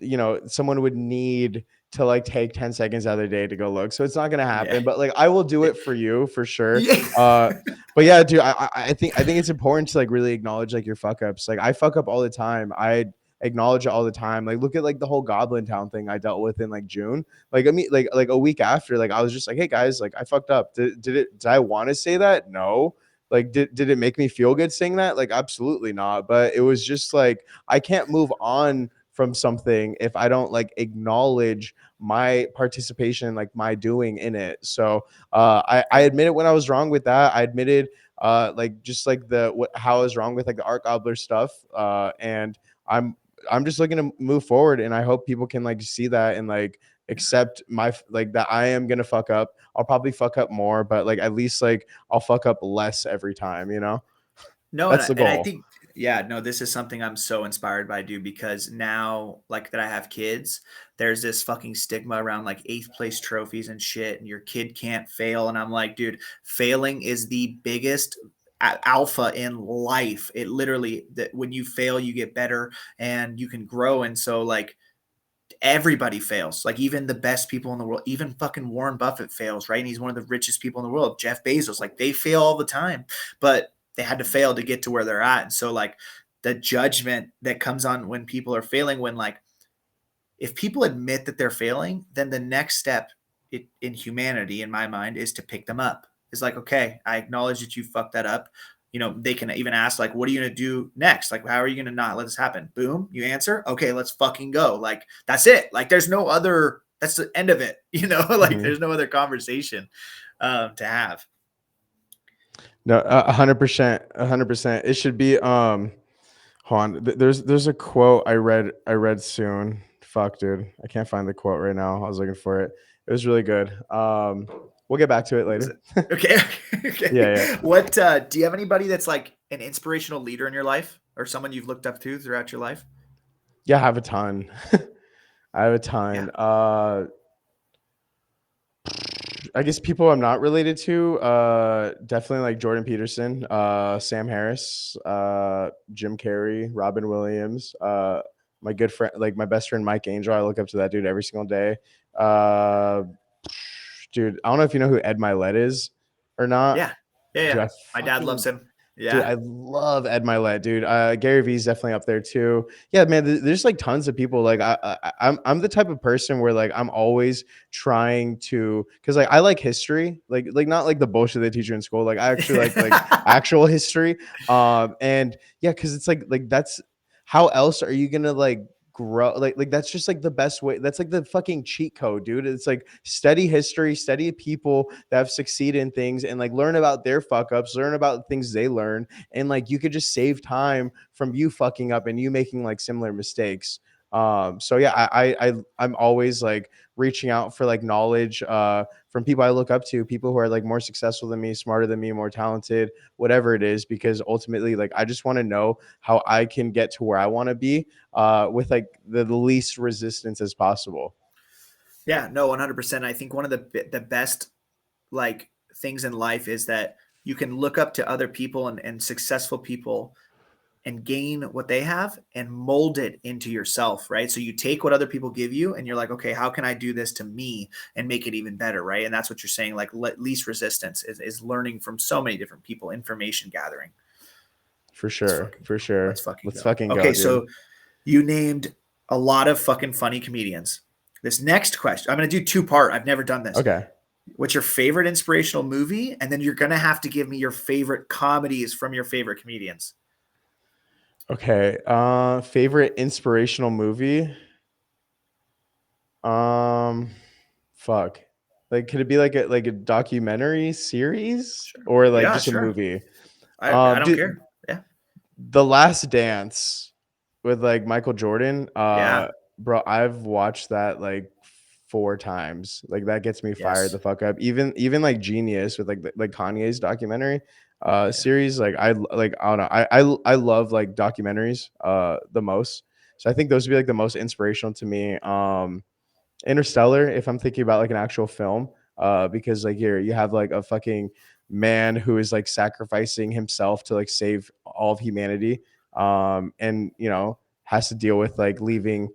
someone would need to like take 10 seconds out of their day to go look. So it's not gonna Yeah. happen. But like I will do it for you for sure. Yeah. But yeah, dude, I think it's important to like really acknowledge like your fuck ups. Like I fuck up all the time. I acknowledge it all the time. Like look at like the whole Goblin Town thing I dealt with in like June. Like I mean like a week after, like I was just like, hey guys, like I fucked up. Did I want to say that? No. Like did it make me feel good saying that? Like absolutely not. But it was just like I can't move on from something if I don't like acknowledge my participation, like my doing in it. So I Right. admitted when I was wrong with that. I admitted like just like how I was wrong with like the Art Gobbler stuff. And I'm I'm just looking to move forward, and I hope people can like see that and like accept my like that I am gonna fuck up. I'll probably fuck up more, but like at least like I'll fuck up less every time. No, That's the and I goal. think yeah, no, this is something I'm so inspired by, dude, because now like that I have kids, there's this fucking stigma around like eighth place trophies and shit, and your kid can't fail. And I'm like, dude, failing is the biggest alpha in life. It literally that when you fail, you get better and you can grow. And so like everybody fails. Like even the best people in the world, even fucking Warren Buffett fails, right? And he's one of the richest people in the world. Jeff Bezos, like they fail all the time, but they had to fail to get to where they're at. And so like the judgment that comes on when people are failing, when like if people admit that they're failing, then the next step in humanity, in my mind, is to pick them up. It's like, okay, I acknowledge that you fucked that up. You know, they can even ask, like, what are you going to do next? Like, how are you going to not let this happen? Boom, you answer. Okay, let's fucking go. Like, that's it. Like, there's no other, that's the end of it. You know, like, Mhm. there's no other conversation to have. No, 100%, 100%. It should be hold on. There's a quote I read soon. fuck, dude. I can't find the quote right now. I was looking for it. It was really good. We'll get back to it later. Okay. Okay. Yeah. What do you have anybody that's like an inspirational leader in your life or someone you've looked up to throughout your life? Yeah, I have a ton. I have a Yeah. ton. I guess people I'm not related to, definitely like Jordan Peterson, Sam Harris, Jim Carrey, Robin Williams, my good friend, like my best friend Mike Angel. I look up to that dude every single day. Uh, dude, I don't know if you know who Ed Milet is or not. Yeah. Yeah. Dude, Yeah. I My dad loves fucking him. Dude, Yeah. I love Ed Milet, dude. Gary Vee's definitely up there too. Yeah, man. There's like tons of people. Like I'm the type of person where like I'm always trying to, because like I like history, like not like the bullshit they teach you in school. Like I actually like actual history. And yeah, because it's like that's how else are you gonna like grow? Like that's just like the best way. That's like the fucking cheat code, dude. It's like study history, study people that have succeeded in things, and like learn about their fuck ups, learn about things they learn, and like you could just save time from you fucking up and you making like similar mistakes. So yeah, I'm always like reaching out for like knowledge from people I look up to, people who are like more successful than me, smarter than me, more talented, whatever it is, because ultimately like I just want to know how I can get to where I want to be with like the least resistance as possible. Yeah, no, 100%. I think one of the best like things in life is that you can look up to other people and successful people and gain what they have and mold it into yourself, right? So you take what other people give you and you're like, okay, how can I do this to me and make it even better, right? And that's what you're saying, like least resistance is learning from so many different people, information gathering. For Let's sure, fucking for go. Let's sure. fucking Let's go. fucking go, Okay, dude. so you named a lot of fucking funny comedians. This next question, I'm going to do two-part. I've never done this. Okay. What's your favorite inspirational movie? And then you're going to have to give me your favorite comedies from your favorite comedians. Okay. Favorite inspirational movie? Um, fuck. Like, could it be like a documentary series Sure. or like Yeah, just a sure. movie? I don't Dude, care. Yeah. The Last Dance with like Michael Jordan. Yeah. Bro, I've watched that like 4 times. Like that gets me fired Yes. the fuck up. Even like Genius with like Kanye's documentary Yeah. series. Like I don't know. I love like documentaries the most. So I think those would be like the most inspirational to me. Interstellar, if I'm thinking about like an actual film, because like here you have like a fucking man who is like sacrificing himself to like save all of humanity, and has to deal with like leaving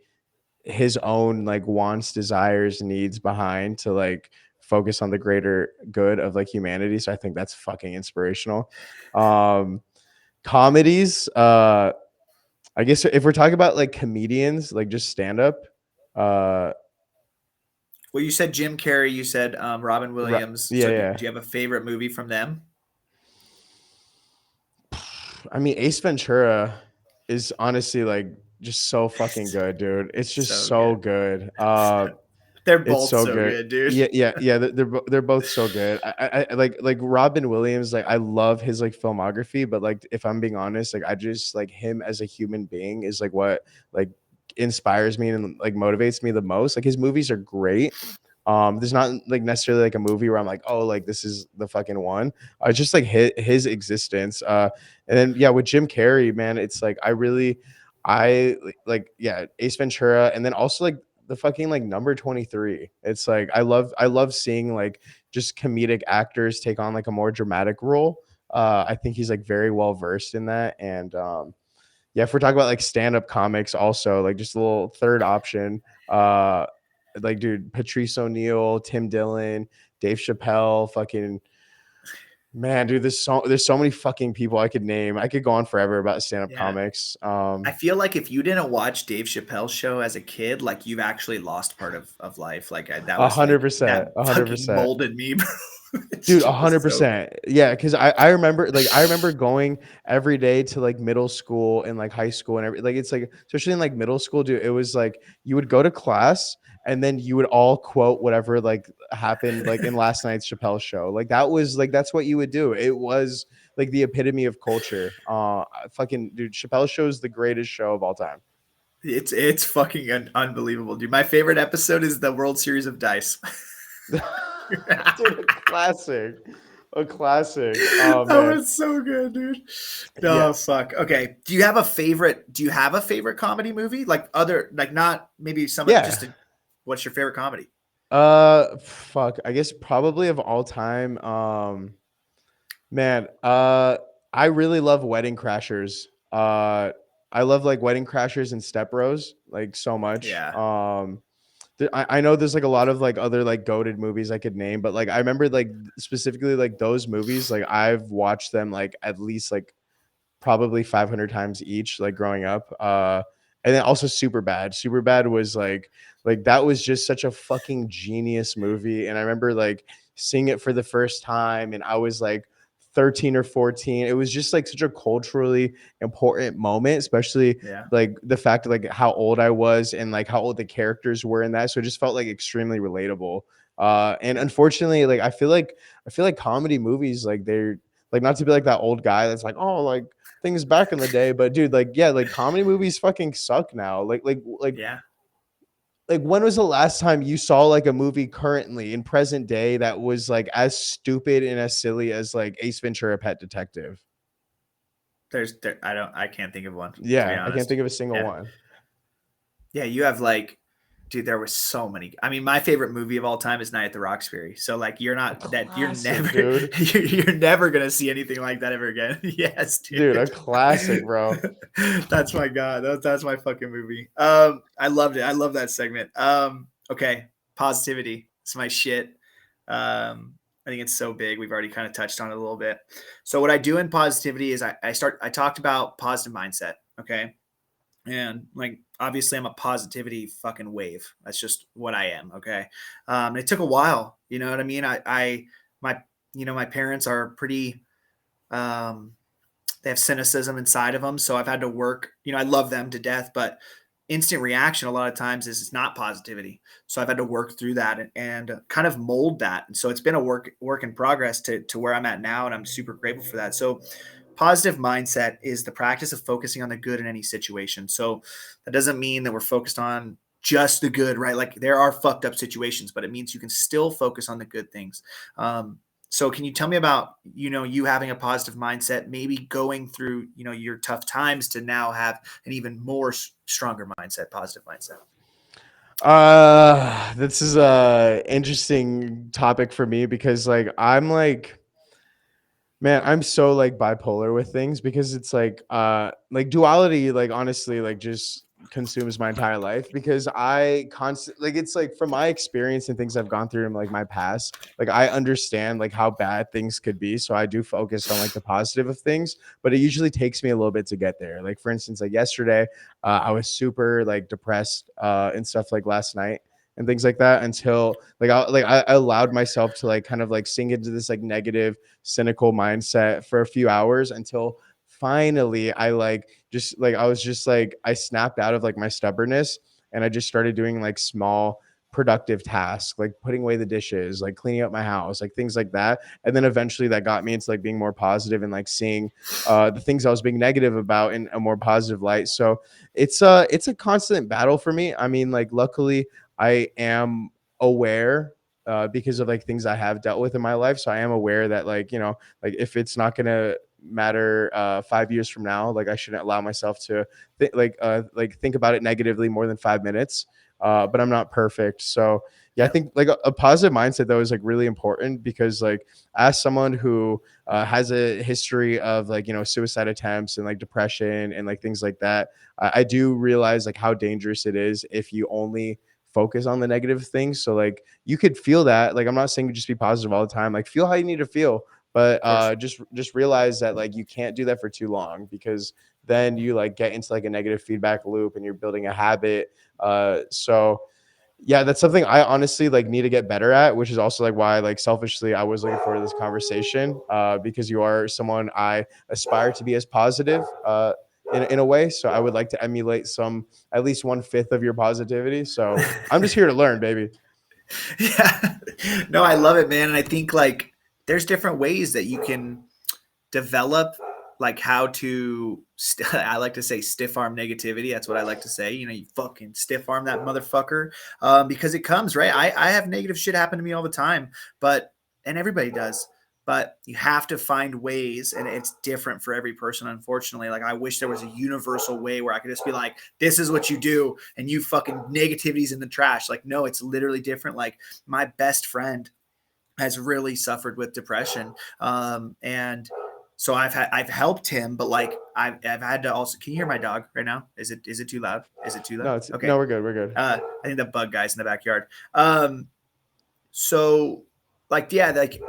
his own like wants, desires, needs behind to like focus on the greater good of like humanity. So I think that's fucking inspirational. Um, Comedies, I guess if we're talking about like comedians, like just stand up, uh Well, you said Jim Carrey, you said Robin Williams. yeah, So do yeah. you have a favorite movie from them? I mean, Ace Ventura is honestly like just so fucking good, dude. It's just So so good. good. They're It's both so so good. good, dude. Yeah. They're both so good. I like Robin Williams. Like I love his like filmography, but like if I'm being honest, like I just like him as a human being is like what like inspires me and like motivates me the most. Like his movies are great. There's not like necessarily like a movie where I'm like, oh, like this is the fucking one. Just like his existence. And then yeah, with Jim Carrey, man, it's like I like yeah, Ace Ventura, and then also like the fucking like number 23. It's like I love seeing like just comedic actors take on like a more dramatic role. I think he's like very well versed in that. And yeah, if we're talking about like stand-up comics, also like just a little third option. Like dude, Patrice O'Neill, Tim Dillon, Dave Chappelle, fucking man, dude, there's so many fucking people I could name. I could go on forever about stand-up Yeah. comics. I feel like if you didn't watch Dave Chappelle's show as a kid, like you've actually lost part of life. Like that A was like hundred percent, that a hundred fucking percent. molded me, bro. It's Dude, a just hundred so good. percent. Yeah, because I remember going every day to like middle school and like high school and like it's like especially in like middle school, dude. It was like you would go to class and then you would all quote whatever like happened like in last night's Chappelle show. Like that was like that's what you would do. It was like the epitome of culture. Fucking dude, Chappelle show is the greatest show of all time. It's fucking unbelievable, dude. My favorite episode is the World Series of Dice. Dude, a classic. A classic. Oh That man. was so good, dude. No, Yes. fuck. Okay. Do you have a favorite? Do you have a favorite comedy movie? Like other, like not maybe some Yeah. just a, what's your favorite comedy? Fuck. I guess probably of all time. Man, I really love Wedding Crashers. I love like Wedding Crashers and Step Bros like so much. Yeah. I know there's like a lot of like other like goated movies I could name, but like I remember like specifically like those movies, like I've watched them like at least like probably 500 times each, like growing up. And then also Super Bad was like that was just such a fucking genius movie. And I remember like seeing it for the first time and I was like 13 or 14. It was just like such a culturally important moment, especially Yeah. like the fact of like how old I was and like how old the characters were in that. So it just felt like extremely relatable. And Yeah. unfortunately, like I feel like comedy movies, like they're like not to be like that old guy that's like, oh, like things back in the day, but dude, like yeah, like comedy movies fucking suck now. Yeah. Like when was the last time you saw like a movie currently in present day that was like as stupid and as silly as like Ace Ventura Pet Detective? I can't think of one, to be Yeah, I can't honest. think of a single Yeah. one. Yeah. You have like, dude, there was so many. I mean, my favorite movie of all time is Night at the Roxbury. So like, you're A not that you're classic, never dude. you're never gonna see anything like that ever again. Yes, Dude, a dude. classic, bro. That's my god. That's my fucking movie. I loved it. I love that segment. Okay, positivity. It's my shit. I think it's so big. We've already kind of touched on it a little bit. So what I do in positivity is I talked about positive mindset. Okay. And like obviously I'm a positivity fucking wave. That's just what I am. Okay. It took a while, you know what I mean? My my parents are pretty um they have cynicism inside of them. So I've had to work, I love them to death, but instant reaction a lot of times is not positivity. So I've had to work through that and kind of mold that. And so it's been a work in progress to where I'm at now. And I'm super grateful for that. So positive mindset is the practice of focusing on the good in any situation. So that doesn't mean that we're focused on just the good, right? Like there are fucked up situations, but it means you can still focus on the good things. So can you tell me about, you having a positive mindset, maybe going through, your tough times to now have an even more stronger mindset, positive mindset? This is a interesting topic for me because like I'm like, man, I'm so like bipolar with things because it's like duality like honestly like just consumes my entire life because I constantly like it's like from my experience and things I've gone through in like my past, like I understand like how bad things could be. So I do focus on like the positive of things, but it usually takes me a little bit to get there. Like for instance, like yesterday, I was super like depressed and stuff like last night and things like that until I allowed myself to like kind of like sink into this like negative cynical mindset for a few hours until finally I was just like I snapped out of like my stubbornness and I just started doing like small productive tasks like putting away the dishes, like cleaning up my house, like things like that. And then eventually that got me into like being more positive and like seeing the things I was being negative about in a more positive light. So it's a constant battle for me. I mean, like luckily I am aware because of like things I have dealt with in my life. So I am aware that like, like if it's not gonna matter 5 years from now, like I shouldn't allow myself to think about it negatively more than 5 minutes. But I'm not perfect. So yeah, I Yep. think like a positive mindset though is like really important because like as someone who has a history of like, suicide attempts and like depression and like things like that, I do realize like how dangerous it is if you only focus on the negative things. So like you could feel that. Like I'm not saying just be positive all the time. Like feel how you need to feel, but Of course. just realize that like you can't do that for too long because then you like get into like a negative feedback loop and you're building a habit. So yeah, that's something I honestly like need to get better at, which is also like why like selfishly I was looking forward to this conversation because you are someone I aspire to be as positive in a way. So I would like to emulate some at least 1/5 of your positivity. So I'm just here to learn, baby. Yeah. No, I love it, man. And I think like there's different ways that you can develop like how to I like to say stiff arm negativity. That's what I like to say. You fucking stiff arm that motherfucker, because it comes, right. I have negative shit happen to me all the time, and everybody does. But you have to find ways, and it's different for every person, unfortunately. Like, I wish there was a universal way where I could just be like, this is what you do, and you fucking negativity's in the trash. Like, no, it's literally different. Like, my best friend has really suffered with depression. And so I've helped him, but like I've had to also. Can you hear my dog right now? Is it too loud? Is it too loud? No, Okay. no, we're good. We're good. I think the bug guy's in the backyard. So like, yeah, like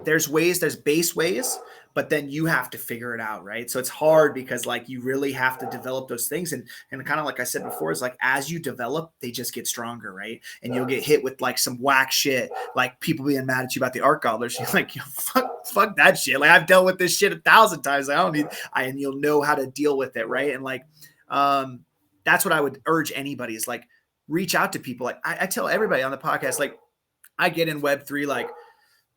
there's base ways, but then you have to figure it out, right? So it's hard because like you really have to develop those things, and kind of like I said before, is like as you develop, they just get stronger, right? And you'll get hit with like some whack shit, like people being mad at you about the art gobblers. You're like, fuck that shit. Like, I've dealt with this shit 1,000 times. I don't need, and you'll know how to deal with it, right? And like, that's what I would urge anybody is like, reach out to people. Like I tell everybody on the podcast, like I get in Web3, like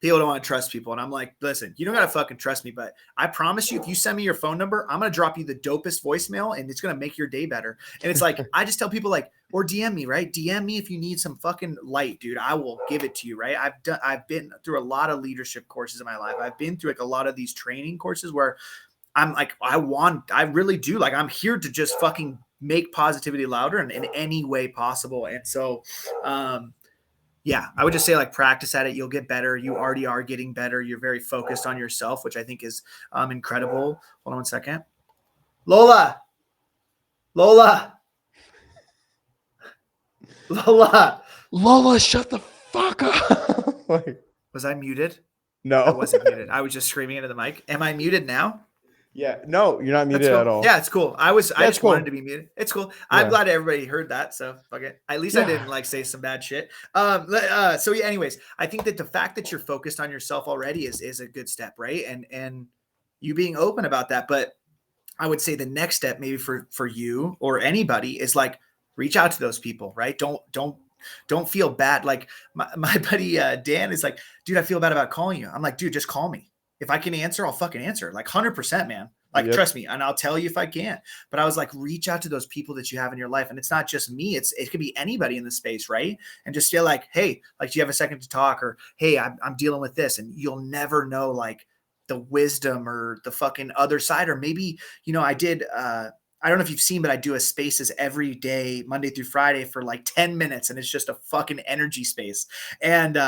people don't want to trust people. And I'm like, listen, you don't got to fucking trust me, but I promise you, if you send me your phone number, I'm going to drop you the dopest voicemail and it's going to make your day better. And it's like, I just tell people like, or DM me, right? DM me if you need some fucking light, dude. I will give it to you, right? I've been through a lot of leadership courses in my life. I've been through like a lot of these training courses where I'm like, I really do. Like, I'm here to just fucking make positivity louder in any way possible. And so, yeah, I would just say like practice at it. You'll get better. You already are getting better. You're very focused on yourself, which I think is incredible. Hold on one second. Lola. Lola, Shut the fuck up. Like, was I muted? no, I wasn't muted. I was just screaming into the mic. Am I muted now? Yeah, no, you're not muted cool. at all. Yeah, it's cool. I just wanted to be muted. It's cool. I'm Yeah. glad everybody heard that. So fuck it. At least I didn't like say some bad shit. So yeah, anyways, I think that the fact that you're focused on yourself already is a good step, right? And you being open about that. But I would say the next step maybe for you or anybody is like reach out to those people, right? Don't feel bad. Like my buddy Dan is like, dude, I feel bad about calling you. I'm like, dude, just call me. If I can answer, I'll fucking answer. Like 100%, man. Like, trust me, and I'll tell you if I can. But I was like, reach out to those people that you have in your life. And it's not just me. It could be anybody in the space, right? And just feel like, hey, like, do you have a second to talk? Or, hey, I'm dealing with this. And you'll never know, like, the wisdom or the fucking other side. Or maybe, I did, I don't know if you've seen, but I do a spaces every day, Monday through Friday for like 10 minutes. And it's just a fucking energy space. And,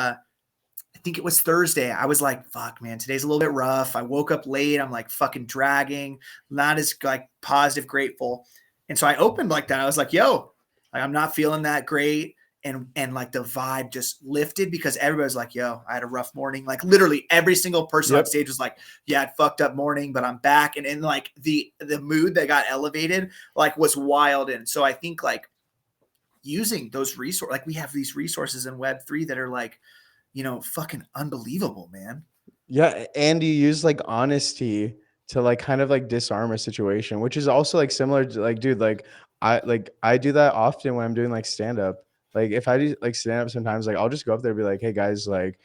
I think it was Thursday. I was like, fuck, man, today's a little bit rough. I woke up late. I'm like fucking dragging, not as like positive, grateful. And so I opened like that. I was like, yo, like, I'm not feeling that great. And like the vibe just lifted because everybody's like, yo, I had a rough morning. Like literally every single person on stage was like, yeah, it fucked up morning, but I'm back. And like the mood that got elevated, like was wild. And so I think like using those resources, like we have these resources in Web3 that are like, fucking unbelievable, man. Yeah, and you use like honesty to like kind of like disarm a situation, which is also like similar to like, dude, like I do that often when I'm doing like stand up. Like if I do like stand up sometimes, like I'll just go up there and be like, hey guys, like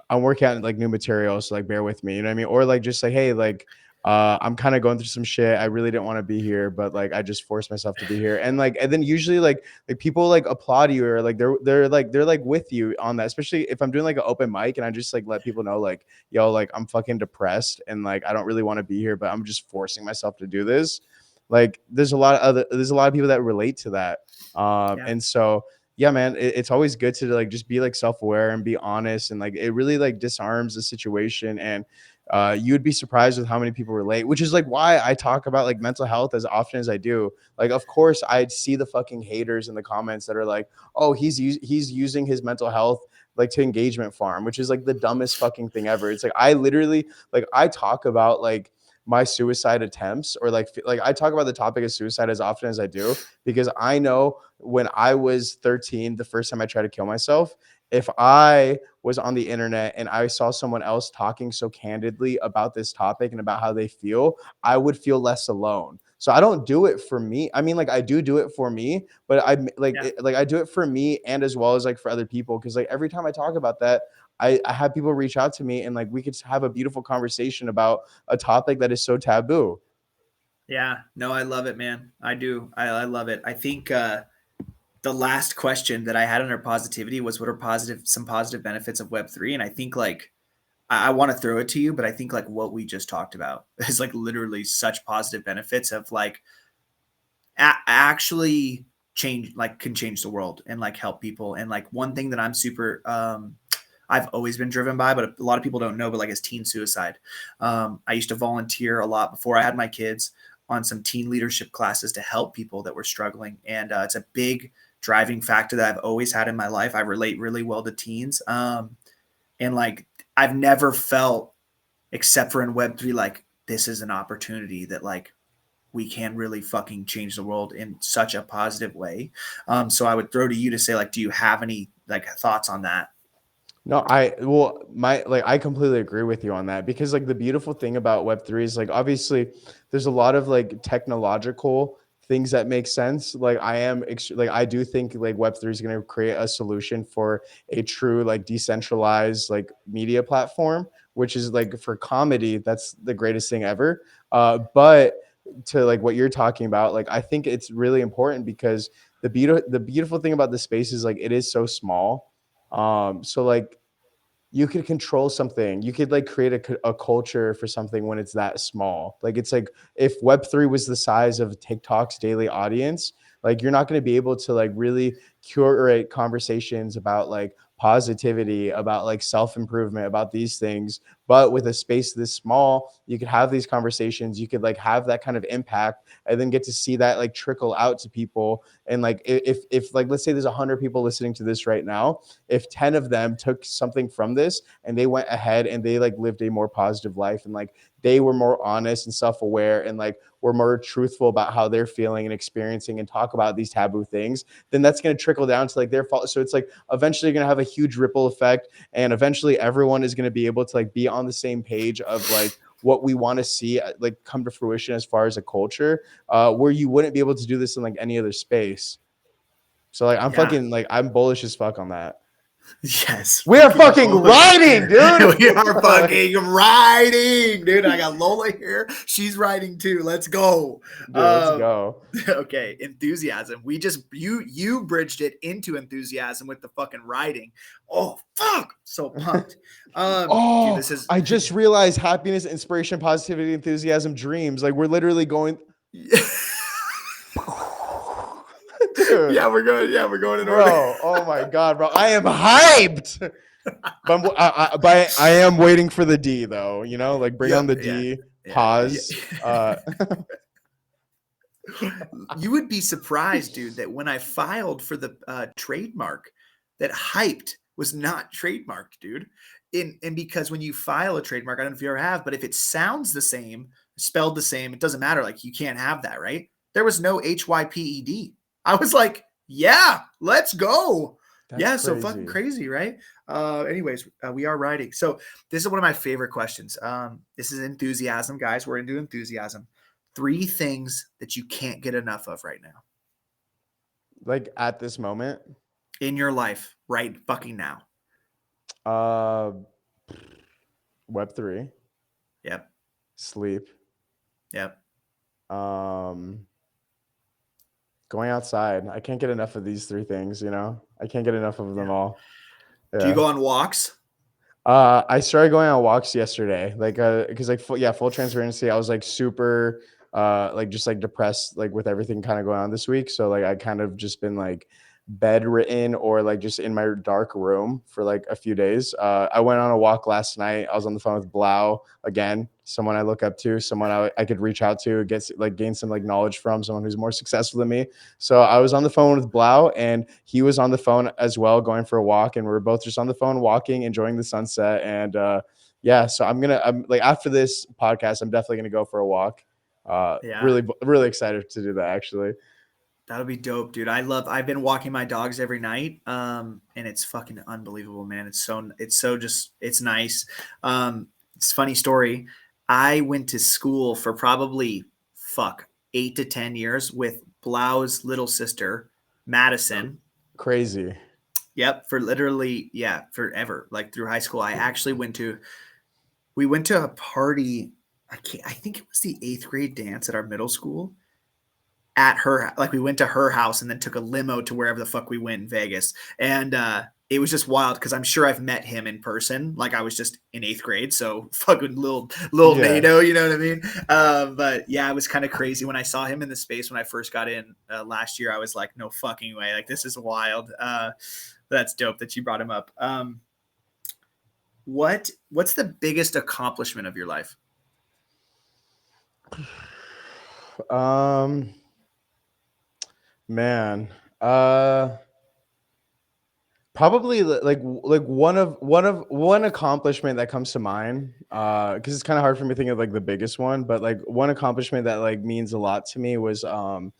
I'm working on like new material, so like bear with me, you know what I mean? Or like just like, hey, like I'm kind of going through some shit. I really didn't want to be here, but like I just forced myself to be here. And then usually like people like applaud you or like they're like with you on that, especially if I'm doing like an open mic and I just like let people know like, yo, like I'm fucking depressed and like I don't really want to be here, but I'm just forcing myself to do this. Like there's a lot of people that relate to that. And so yeah, man, it's always good to like just be like self-aware and be honest, and like it really like disarms the situation. And you'd be surprised with how many people relate, which is like why I talk about like mental health as often as I do. Like, of course, I'd see the fucking haters in the comments that are like, oh, he's using his mental health like to engagement farm, which is like the dumbest fucking thing ever. It's like I literally like I talk about like my suicide attempts or like I talk about the topic of suicide as often as I do because I know when I was 13, the first time I tried to kill myself, if I was on the internet and I saw someone else talking so candidly about this topic and about how they feel, I would feel less alone. So I don't do it for me. I mean, like I do it for me, but I like I do it for me and as well as like for other people. Cause like every time I talk about that, I have people reach out to me and like we could have a beautiful conversation about a topic that is so taboo. Yeah, no, I love it, man. I do. I love it. I think the last question that I had under positivity was what are some positive benefits of Web3? And I think like I want to throw it to you, but I think like what we just talked about is like literally such positive benefits of like actually can change the world and like help people. And like one thing that I'm super I've always been driven by, but a lot of people don't know, but like is teen suicide. I used to volunteer a lot before I had my kids on some teen leadership classes to help people that were struggling. And it's a big driving factor that I've always had in my life. I relate really well to teens. And like, I've never felt, except for in Web3, like this is an opportunity that like we can really fucking change the world in such a positive way. So I would throw to you to say, like, do you have any like thoughts on that? No, I completely agree with you on that because like the beautiful thing about Web3 is like obviously there's a lot of like technological things that make sense. Like I do think like Web3 is going to create a solution for a true like decentralized like media platform, which is like for comedy, that's the greatest thing ever. But to like what you're talking about, like I think it's really important because the beautiful thing about the space is like it is so small. So like you could control something. You could like create a culture for something when it's that small. Like it's like if Web3 was the size of TikTok's daily audience, like you're not going to be able to like really curate conversations about like positivity, about like self-improvement, about these things. But with a space this small, you could have these conversations, you could like have that kind of impact and then get to see that like trickle out to people. And like if like let's say there's 100 people listening to this right now, if 10 of them took something from this and they went ahead and they like lived a more positive life and like they were more honest and self-aware and like were more truthful about how they're feeling and experiencing and talk about these taboo things, then that's going to trickle down to like their fault. So it's like eventually going to have a huge ripple effect and eventually everyone is going to be able to like be on the same page of like what we want to see like come to fruition as far as a culture, where you wouldn't be able to do this in like any other space. So like Yeah. I'm bullish as fuck on that. Yes. We are fucking riding, dude. We are fucking riding, dude. I got Lola here. She's riding too. Let's go. Dude, let's go. Okay, enthusiasm. We just you bridged it into enthusiasm with the fucking riding. Oh fuck, so pumped. Dude, Oh, this is I just realized happiness, inspiration, positivity, enthusiasm, dreams. Like we're literally going. Dude, yeah, we're going. Yeah, we're going in order. bro. Oh my god, bro. I am hyped. But I am waiting for the D though. You know, like bring on the Yeah. D. Yeah. Pause. You would be surprised, dude, that when I filed for the trademark, that hyped was not trademarked, dude. And because when you file a trademark, I don't know if you ever have, but if it sounds the same, spelled the same, it doesn't matter. Like you can't have that, right? There was no HYPED. I was like, yeah, let's go. That's Yeah, so crazy. fucking crazy, right? Anyways, we are writing. So this is one of my favorite questions. This is enthusiasm, guys. We're into enthusiasm. 3 things that you can't get enough of right now Like at this moment. in your life, right fucking now. Uh, Web3. Yep. Sleep. Yep. Um, Going outside. I can't get enough of these 3 things, you know? I can't get enough of them all. Yeah. Do you go on walks? I started going on walks yesterday, like, because like, full transparency, I was like super, like just like depressed, like with everything kind of going on this week. So like, I kind of just been like bedridden or like just in my dark room for like a few days. I went on a walk last night. I was on the phone with Blau again, someone I look up to, someone I could reach out to, gain some like knowledge from, someone who's more successful than me. So I was on the phone with Blau and he was on the phone as well, going for a walk. And we were both just on the phone, walking, enjoying the sunset. And yeah, so I'm like, after this podcast, I'm definitely going to go for a walk. Yeah. Really, really excited to do that actually. That'll be dope, dude. I've been walking my dogs every night. And it's fucking unbelievable, man. It's nice. It's a funny story. I went to school for probably 8 to 10 years with Blau's little sister, Madison. Crazy. Yep, for literally, forever. Like through high school. We went to a party I think it was the 8th grade dance at our middle school. At her, like we went to her house and then took a limo to wherever the fuck we went in Vegas, and it was just wild because I'm sure I've met him in person. Like I was just in 8th grade, so fucking little Yeah. NATO, you know what I mean? But yeah, it was kind of crazy when I saw him in the space when I first got in last year. I was like, no fucking way, like this is wild. That's dope that you brought him up. What's the biggest accomplishment of your life? Um, man, uh, probably like one accomplishment that comes to mind, because it's kind of hard for me to think of like the biggest one, but like one accomplishment that like means a lot to me was on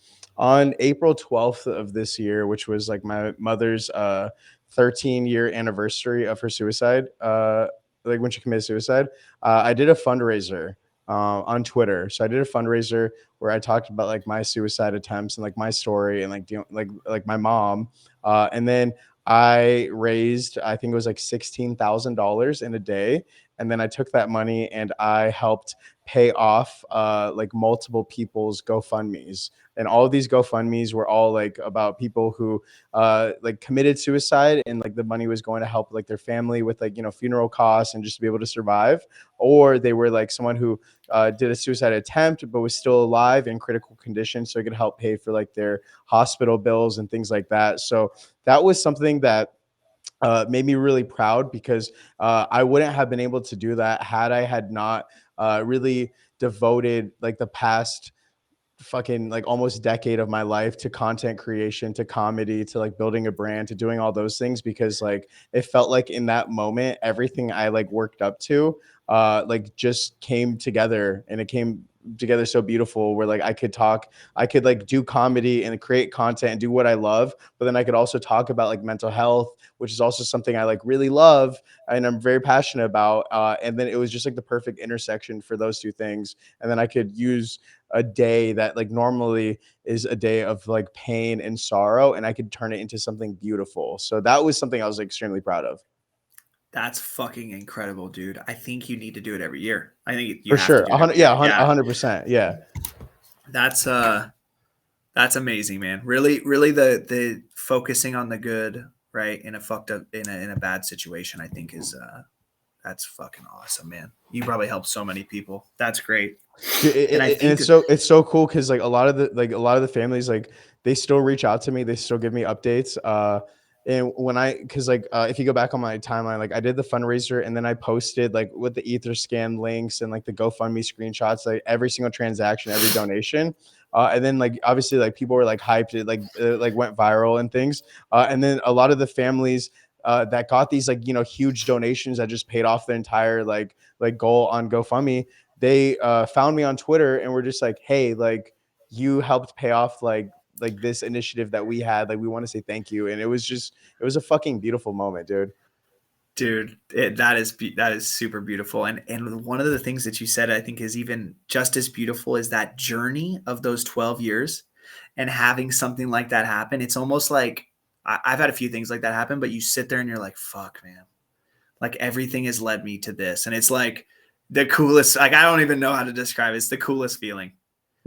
April 12th of this year, which was like my mother's 13-year anniversary of her suicide, like when she committed suicide. I did a fundraiser on Twitter. So I did a fundraiser where I talked about like my suicide attempts and like my story and like like my mom, and then I raised, I think it was like $16,000 in a day. And then I took that money and I helped pay off like multiple people's GoFundMe's. And all of these GoFundMe's were all like about people who like committed suicide, and like the money was going to help like their family with like, you know, funeral costs and just to be able to survive. Or they were like someone who did a suicide attempt but was still alive in critical condition, so it could help pay for like their hospital bills and things like that. So that was something that made me really proud, because I wouldn't have been able to do that had I had not really devoted like the past fucking like almost decade of my life to content creation, to comedy, to like building a brand, to doing all those things, because like it felt like in that moment everything I like worked up to like just came together, and it came together so beautiful where like I could like do comedy and create content and do what I love, but then I could also talk about like mental health, which is also something I like really love and I'm very passionate about, and then it was just like the perfect intersection for those two things. And then I could use a day that like normally is a day of like pain and sorrow, and I could turn it into something beautiful. So that was something I was extremely proud of. That's fucking incredible, dude. I think you need to do it every year. I think you For have to sure. do A it every hundred, year. yeah, Yeah. 100%. Yeah. That's that's amazing, man. Really the focusing on the good, right? In a fucked up in a bad situation, I think is that's fucking awesome, man. You probably helped so many people. That's great. Dude, And I and think it's so cool because like a lot of the families, like they still reach out to me, they still give me updates. And when I because like if you go back on my timeline, like I did the fundraiser and then I posted like with the Etherscan links and like the GoFundMe screenshots, like every single transaction, every donation. And then like obviously like people were like hyped, it like went viral and things. And then a lot of the families that got these like, you know, huge donations that just paid off their entire like goal on GoFundMe, they found me on Twitter and were just like, "Hey, like you helped pay off like this initiative that we had. Like we want to say thank you." And it was a fucking beautiful moment, dude. dude, that is super beautiful. And one of the things that you said I think is even just as beautiful is that journey of those 12 years and having something like that happen. It's almost like I've had a few things like that happen, but you sit there and you're like, fuck, man. Like everything has led me to this. And it's like the coolest, like I don't even know how to describe it. It's the coolest feeling.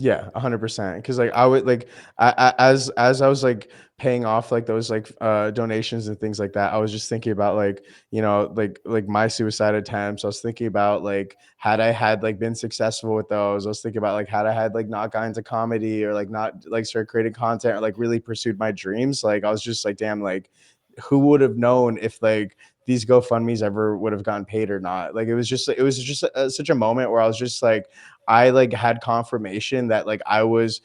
Yeah, 100%. Because like I would like as I was like paying off like those like donations and things like that, I was just thinking about like, you know, like my suicide attempts. I was thinking about like had I had like been successful with those. I was thinking about like had I had like not got into comedy or like not like started creating content or like really pursued my dreams. Like I was just like, damn, like who would have known if like these GoFundMe's ever would have gotten paid or not. Like it was just such a moment where I was just like I like had confirmation that like I was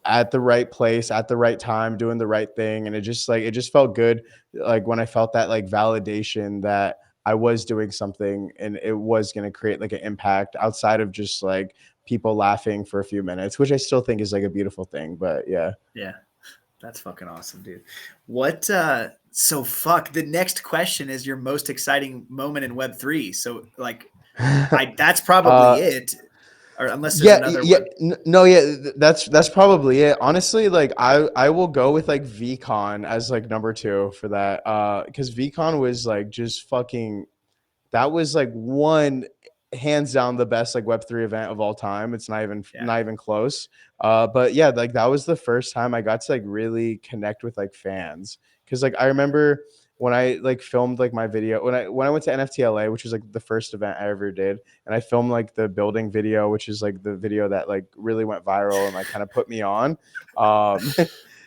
at the right place at the right time doing the right thing, and it just felt good like when I felt that like validation that I was doing something and it was going to create like an impact outside of just like people laughing for a few minutes, which I still think is like a beautiful thing. But yeah. Yeah. That's fucking awesome, dude. What so fuck. The next question is your most exciting moment in Web3. So like I that's probably uh it. Or unless there's Yeah, another yeah, one. no, yeah, that's probably it. Honestly, like I will go with like VCon as like number two for that. Because VCon was like just fucking. That was like one hands down the best like Web3 event of all time. It's not Yeah. even close. But yeah, like that was the first time I got to like really connect with like fans. Cause like I remember when I like filmed like my video when I went to NFTLA, which was like the first event I ever did, and I filmed like the building video, which is like the video that like really went viral and like kind of put me on. Um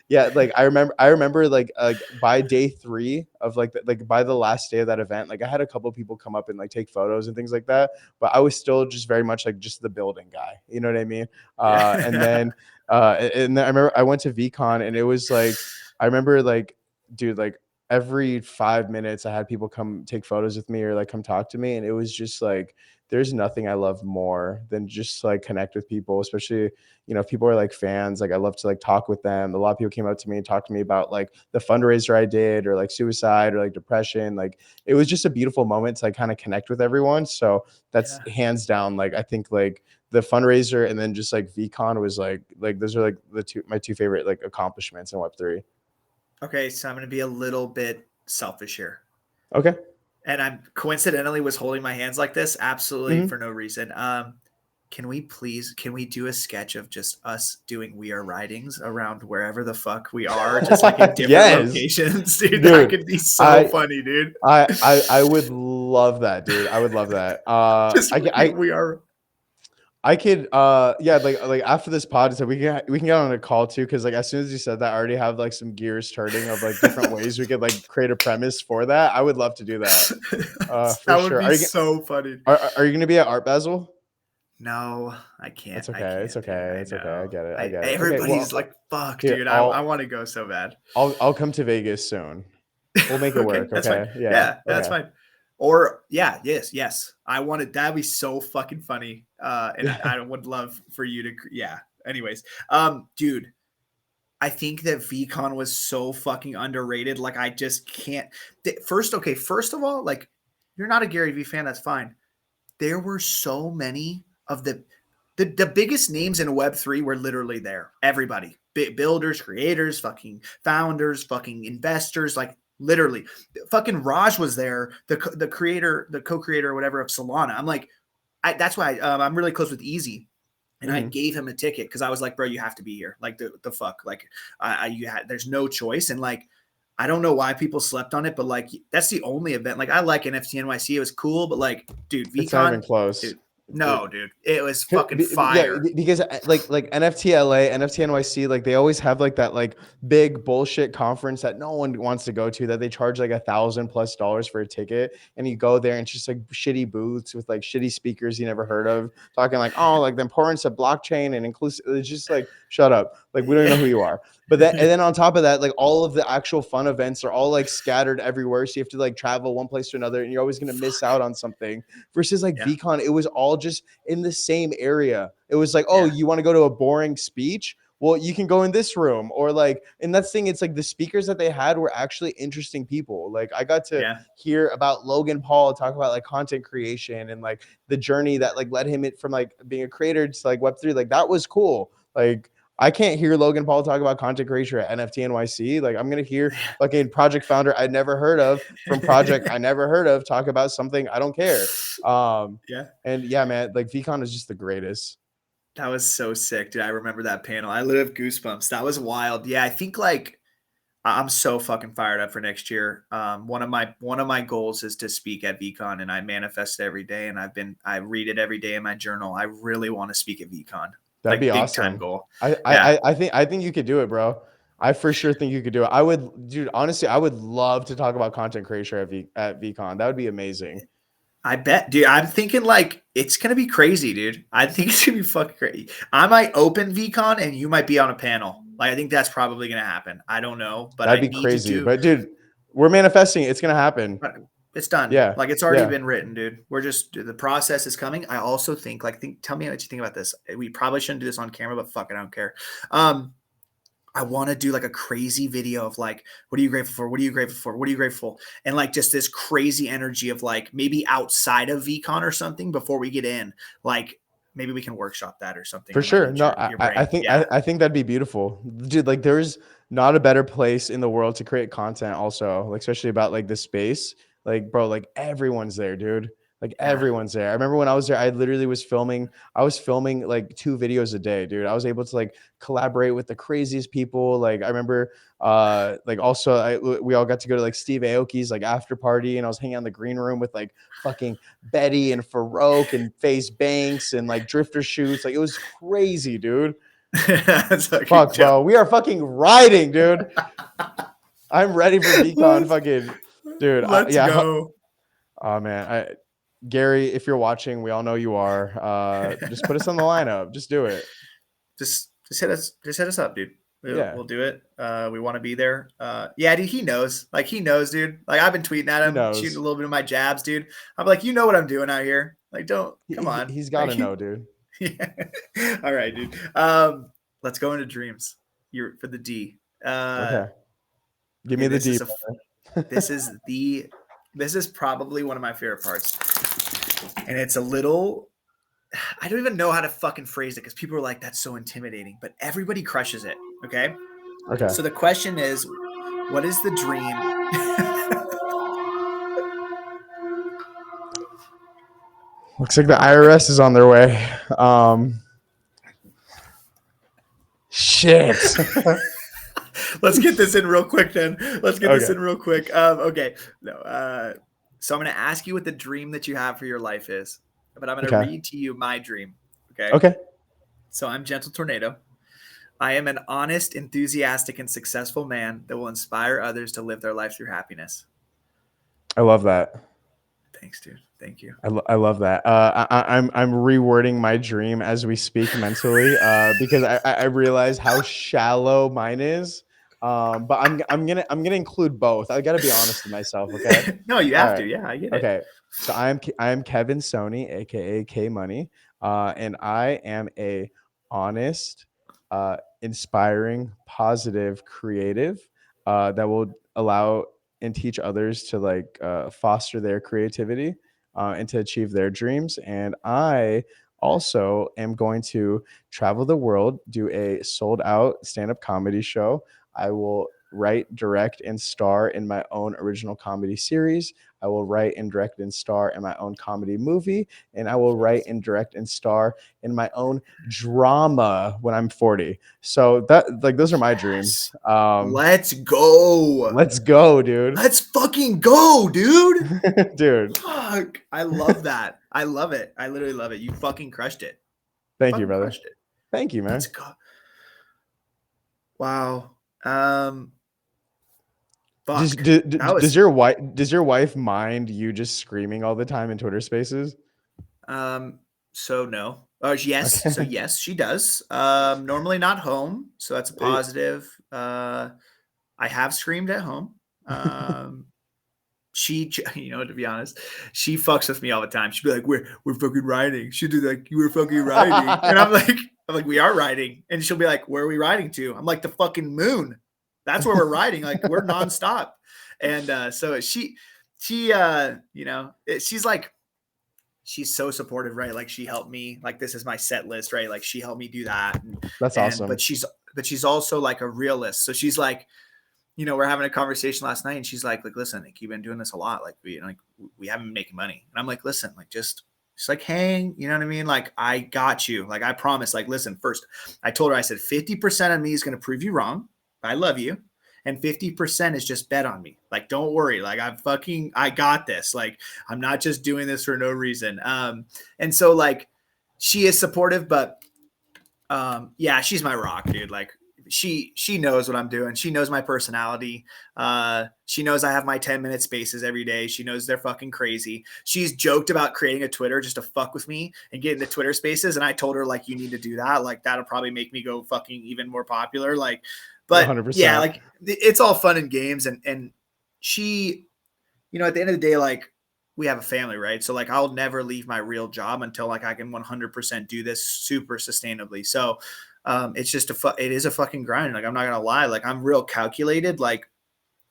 yeah, like I remember like by day 3 of like by the last day of that event, like I had a couple people come up and like take photos and things like that, but I was still just very much like just the building guy, you know what I mean? And Yeah. then and then I remember I went to VCon, and it was like I remember like, dude, like every 5 minutes I had people come take photos with me or like come talk to me, and it was just like there's nothing I love more than just like connect with people, especially, you know, if people are like fans. Like I love to like talk with them. A lot of people came up to me and talked to me about like the fundraiser I did or like suicide or like depression. Like it was just a beautiful moment to like kind of connect with everyone. So that's Yeah. hands down, like I think like the fundraiser and then just like VCon was like those are like my two favorite like accomplishments in Web3. Okay, so I'm gonna be a little bit selfish here. Okay. And I'm coincidentally was holding my hands like this absolutely Mhm. for no reason. Can we do a sketch of just us doing We Are Writings around wherever the fuck we are, just like in different Yes, locations, dude? That dude. could be so I funny, dude. I would love that, dude. I would love that. Just we are. I could yeah, like after this pod, so we can get on a call too, because like as soon as you said that, I already have like some gears turning of like different ways we could like create a premise for that. I would love to do that. For That would sure. be so funny. Are you gonna be at Art Basel? No, I can't. It's I okay. It's can't, dude. okay. I It's okay. I know. get it. I get it. Okay. Everybody's Well, like, fuck, here dude. I want to go so bad. I'll come to Vegas soon. We'll make it Okay, work. that's fine. Okay. Yeah. Yeah, that's Okay. fine. Or yeah, yes. I wanted that'd be so fucking funny. And Yeah. I would love for you to yeah. Anyways, dude, I think that VCon was so fucking underrated. Like I just can't first of all, like you're not a Gary Vee fan, that's fine. There were so many of the biggest names in Web3 were literally there. Everybody, builders, creators, fucking founders, fucking investors, like literally. Fucking Raj was there, the creator, the co-creator, or whatever of Solana. I'm like, that's why I'm really close with Easy. And I Mhm. gave him a ticket because I was like, bro, you have to be here. Like the fuck, like there's no choice. And like, I don't know why people slept on it, but like that's the only event. Like I like NFT NYC, it was cool, but like, dude, It's not even VCon, close. dude, no, dude, it was fucking Yeah, fire. because like NFT LA, NFT NYC, like they always have like that like big bullshit conference that no one wants to go to, that they charge like $1,000+ for a ticket, and you go there and it's just like shitty booths with like shitty speakers you never heard of talking like, oh, like the importance of blockchain and inclusive. It's just like, shut up, like we don't even know who you are. But then and then on top of that, like all of the actual fun events are all like scattered everywhere, so you have to like travel one place to another, and you're always gonna miss out on something. Versus like Yeah, VCon, it was all just in the same area. It was like, oh, yeah, you want to go to a boring speech? Well, you can go in this room, or like, and that's the thing. It's like the speakers that they had were actually interesting people. Like I got to yeah, hear about Logan Paul talk about like content creation and like the journey that like led him from like being a creator to like Web3. Like that was cool. Like I can't hear Logan Paul talk about content creation at NFT NYC. Like I'm gonna hear fucking project founder I'd never heard of from project I never heard of talk about something I don't care. yeah. And yeah, man, like VCon is just the greatest. That was so sick, dude. I remember that panel. I literally have goosebumps. That was wild. Yeah, I think like I'm so fucking fired up for next year. One of my goals is to speak at VCon, and I manifest it every day. And I read it every day in my journal. I really want to speak at VCon, That'd like be big time awesome. goal. I Yeah, I I think you could do it, bro. I for sure think you could do it. I would, dude. Honestly, I would love to talk about content creation at VCon. That would be amazing. I bet, dude. I'm thinking like it's gonna be crazy, dude. I think it's gonna be fucking crazy. I might open VCon, and you might be on a panel. Like I think that's probably gonna happen. I don't know, but That'd I be need to crazy. do. But dude, we're manifesting. It's gonna happen. But it's done. Yeah, Like it's already yeah. been written, dude. We're just the process is coming. I also think tell me what you think about this. We probably shouldn't do this on camera, but fuck it, I don't care. Um, I want to do like a crazy video of like, what are you grateful for? What are you grateful for? What are you grateful for? And like just this crazy energy of like maybe outside of VCon or something before we get in. Like maybe we can workshop that or something. For I might sure. need No, your I brain. think Yeah. I think that'd be beautiful. Dude, like there's not a better place in the world to create content also, like especially about like the space. Like, bro, like everyone's there, dude. Like Yeah. everyone's there. I remember when I was there, I literally was filming. I was filming like 2 videos a day, dude. I was able to like collaborate with the craziest people. Like I remember, like also we all got to go to like Steve Aoki's like after party, and I was hanging out in the green room with like fucking Betty and Farouk and FaZe Banks and like Drifter Shoots. Like it was crazy, dude. That's fucking Fuck, dope. bro. We are fucking riding, dude. I'm ready for VCon. Fucking, dude. Let's Yeah. go. Oh man, Gary, if you're watching, we all know you are. Just put us on the lineup. Just do it. Just hit us up, dude. Yeah. We'll do it. We want to be there. Yeah, dude, he knows. Like he knows, dude. Like I've been tweeting at He him, shooting a knows. little bit of my jabs, dude. I'm like, you know what I'm doing out here. Like, don't come on. He's got to Like, know, dude. yeah. All right, dude. Let's go into dreams. You're for the D. Okay. Give okay, me the D. This is probably one of my favorite parts. And it's a little, I don't even know how to fucking phrase it because people are like, that's so intimidating, but everybody crushes it. Okay. Okay. So the question is, what is the dream? Looks like the IRS is on their way. Shit. Let's get this in real quick then. Okay. Okay. No. So I'm going to ask you what the dream that you have for your life is, but I'm going to Okay. read to you my dream. Okay. Okay. So I'm Gentle Tornado. I am an honest, enthusiastic, and successful man that will inspire others to live their life through happiness. I love that. Thanks, dude. Thank you. I love that. I'm rewording my dream as we speak mentally because I realize how shallow mine is. But I'm gonna include both. I gotta be honest with myself. Okay. No, you All have right. to. Yeah, I get it. Okay. So I am Kevin Sony, aka Kmoney, and I am a honest, inspiring, positive creative that will allow and teach others to like foster their creativity and to achieve their dreams. And I also am going to travel the world, do a sold out stand up comedy show. I will write, direct, and star in my own original comedy series. I will write and direct and star in my own comedy movie. And I will write and direct and star in my own drama when I'm 40. So that like those are my dreams. Let's go. Let's go, dude. Let's fucking go, dude. Dude. Fuck. I love that. I love it. I literally love it. You fucking crushed it. Thank you, brother. Crushed it. Thank you, man. Let's go. Wow. Fuck. Does your wife mind you just screaming all the time in Twitter Spaces? So no. Yes. Okay. So yes, she does. Normally not home, so that's a positive. I have screamed at home. She, you know, to be honest, she fucks with me all the time. She'd be like, "We're fucking riding." She'd do like, "You were fucking riding," and I'm like, "We are riding," and she'll be like, "Where are we riding to?" I'm like, "The fucking moon. That's where we're riding. Like we're nonstop." And so she, you know, she's like, she's so supportive, right? Like she helped me. Like this is my set list, right? Like she helped me do that. That's awesome. But she's also like a realist. So she's like, you know, we're having a conversation last night and she's like, listen, like you've been doing this a lot. Like we haven't been making money. And I'm like, listen, like just like hang, you know what I mean? Like I got you. Like I promise, like, listen, first I told her, I said, 50% of me is going to prove you wrong. I love you. And 50% is just bet on me. Like, don't worry. Like I got this. Like, I'm not just doing this for no reason. And so like, she is supportive, but yeah, she's my rock, dude. Like she knows what I'm doing. She knows my personality. She knows I have my 10-minute spaces every day. She knows they're fucking crazy. She's joked about creating a Twitter just to fuck with me and get into Twitter spaces. And I told her like, you need to do that. Like that'll probably make me go fucking even more popular. Like, but 100%. yeah, like it's all fun and games. And she, you know, at the end of the day, like we have a family, right? So like, I'll never leave my real job until like I can 100% do this super sustainably. So it's just it is a fucking grind. Like, I'm not going to lie. Like I'm real calculated. Like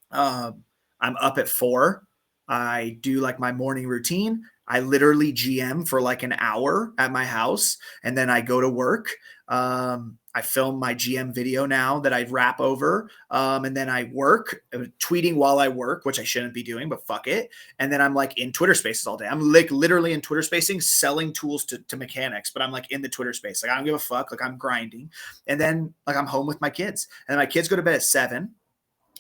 I'm up at 4. I do like my morning routine. I literally GM for like an hour at my house, and then I go to work. I film my GM video now that I rap over, and then I work, tweeting while I work, which I shouldn't be doing, but fuck it. And then I'm like in Twitter Spaces all day. I'm like literally in Twitter Spacing, selling tools to mechanics, but I'm like in the Twitter Space. Like I don't give a fuck. Like I'm grinding, and then like I'm home with my kids, and my kids go to bed at 7.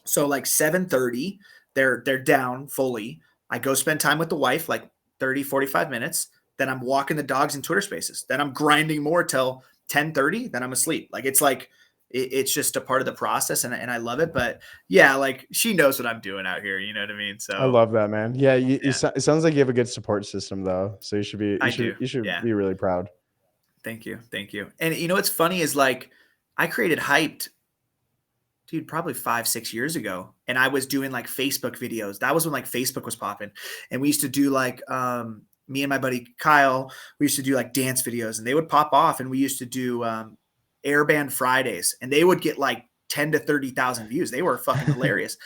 So like 7:30, they're down fully. I go spend time with the wife, like 30, 45 minutes. Then I'm walking the dogs in Twitter Spaces. Then I'm grinding more till 10:30. Then I'm asleep. Like it's just a part of the process, and I love it. But yeah, like she knows what I'm doing out here. You know what I mean? I So love that, man. Yeah, yeah, it sounds like you have a good support system though. So I do. you should Yeah. be really proud. Thank you. Thank you. And you know what's funny is like I created Hyped, dude, probably 5, 6 years ago. And I was doing like Facebook videos. That was when like Facebook was popping. And we used to do like me and my buddy Kyle, we used to do like dance videos, and they would pop off. And we used to do Airband Fridays, and they would get like 10 to 30,000 views. They were fucking hilarious.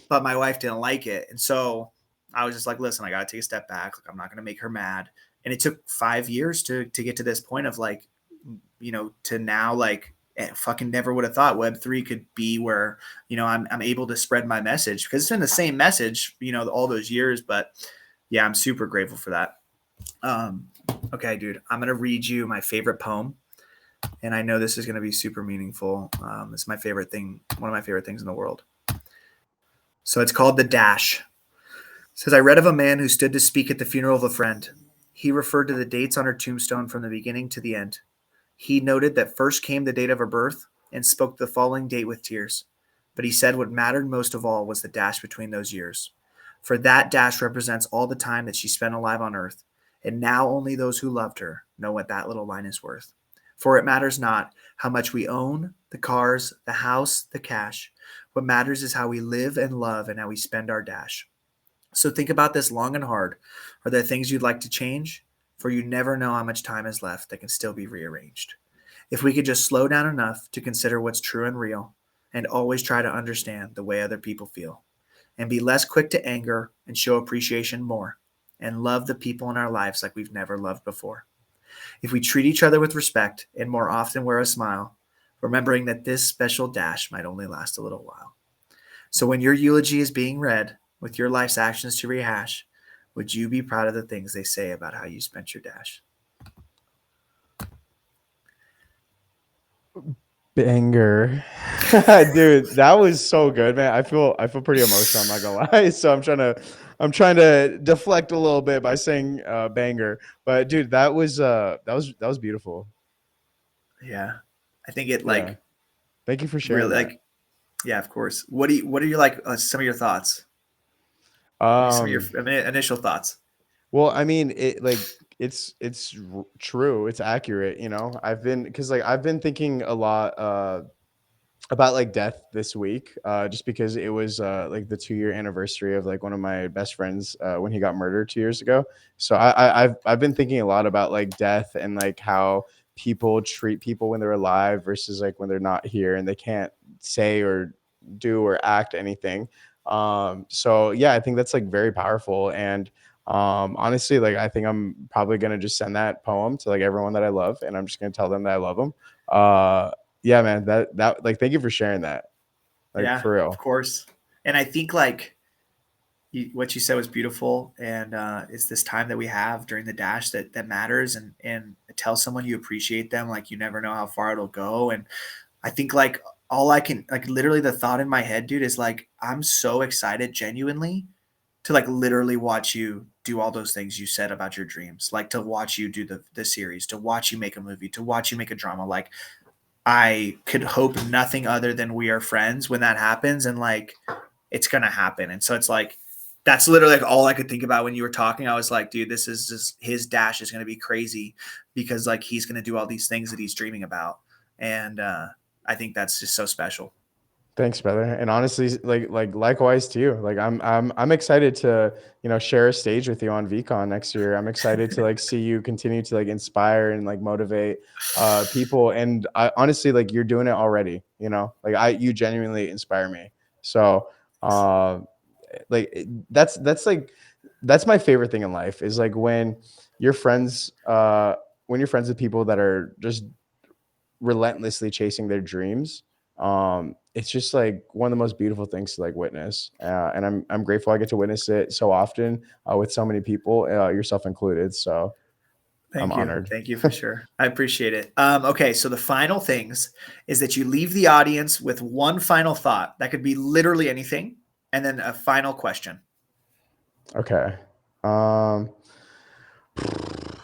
But my wife didn't like it. And so I was just like, listen, I gotta take a step back. Like I'm not gonna make her mad. And it took 5 years to get to this point of like, to now like fucking never would have thought Web3 could be where, I'm able to spread my message, because it's been the same message, all those years. But yeah, I'm super grateful for that. Okay, dude, I'm going to read you my favorite poem. And I know this is going to be super meaningful. It's my favorite thing. One of my favorite things in the world. So it's called The Dash. It says, I read of a man who stood to speak at the funeral of a friend. He referred to the dates on her tombstone from the beginning to the end. He noted that first came the date of her birth and spoke the following date with tears. But he said what mattered most of all was the dash between those years. For that dash represents all the time that she spent alive on earth. And now only those who loved her know what that little line is worth. For it matters not how much we own, the cars, the house, the cash. What matters is how we live and love and how we spend our dash. So think about this long and hard. Are there things you'd like to change? For you never know how much time is left that can still be rearranged. If we could just slow down enough to consider what's true and real, and always try to understand the way other people feel, and be less quick to anger and show appreciation more, and love the people in our lives like we've never loved before. If we treat each other with respect and more often wear a smile, remembering that this special dash might only last a little while. So when your eulogy is being read, with your life's actions to rehash, would you be proud of the things they say about how you spent your dash? Banger. Dude, that was so good, man. I feel pretty emotional, I'm not gonna lie. So I'm trying to deflect a little bit by saying banger. But dude, that was beautiful. Yeah. I think it Yeah. like Thank you for sharing really that. like, yeah, of course. What are you like some of your thoughts? Some of your Um initial thoughts? well, I mean, it's true, it's accurate, I've been thinking a lot about like death this week, just because it was like the 2 year anniversary of like one of my best friends when he got murdered 2 years ago. So I've been thinking a lot about like death and like how people treat people when they're alive versus like when they're not here and they can't say or do or act anything. So yeah, I think that's like very powerful. And honestly, like I think I'm probably gonna just send that poem to like everyone that I love, and I'm just gonna tell them that I love them. Yeah, man, that like thank you for sharing that. Like Yeah, for of real. course. And I think like what you said was beautiful, and it's this time that we have during the dash that matters, and tell someone you appreciate them. Like you never know how far it'll go. And I think like all I can like literally the thought in my head, dude, is like I'm so excited genuinely to like literally watch you do all those things you said about your dreams, like to watch you do the series, to watch you make a movie, to watch you make a drama. Like I could hope nothing other than we are friends when that happens, and like it's gonna happen. And so it's like that's literally like all I could think about when you were talking. I was like, dude, this is just his dash is gonna be crazy because like he's gonna do all these things that he's dreaming about. And I think that's just so special. Thanks, brother. And honestly, like likewise to you. Like I'm excited to, share a stage with you on VCon next year. I'm excited to like see you continue to like inspire and like motivate people. And I honestly like you're doing it already, like you genuinely inspire me. So like that's like that's my favorite thing in life is like when you're friends with people that are just relentlessly chasing their dreams. It's just like one of the most beautiful things to like witness, and I'm grateful I get to witness it so often with so many people, yourself included. So I'm Thank you. honored. Thank you for sure. I appreciate it. Okay, so the final things is that you leave the audience with one final thought. That could be literally anything, and then a final question. Okay.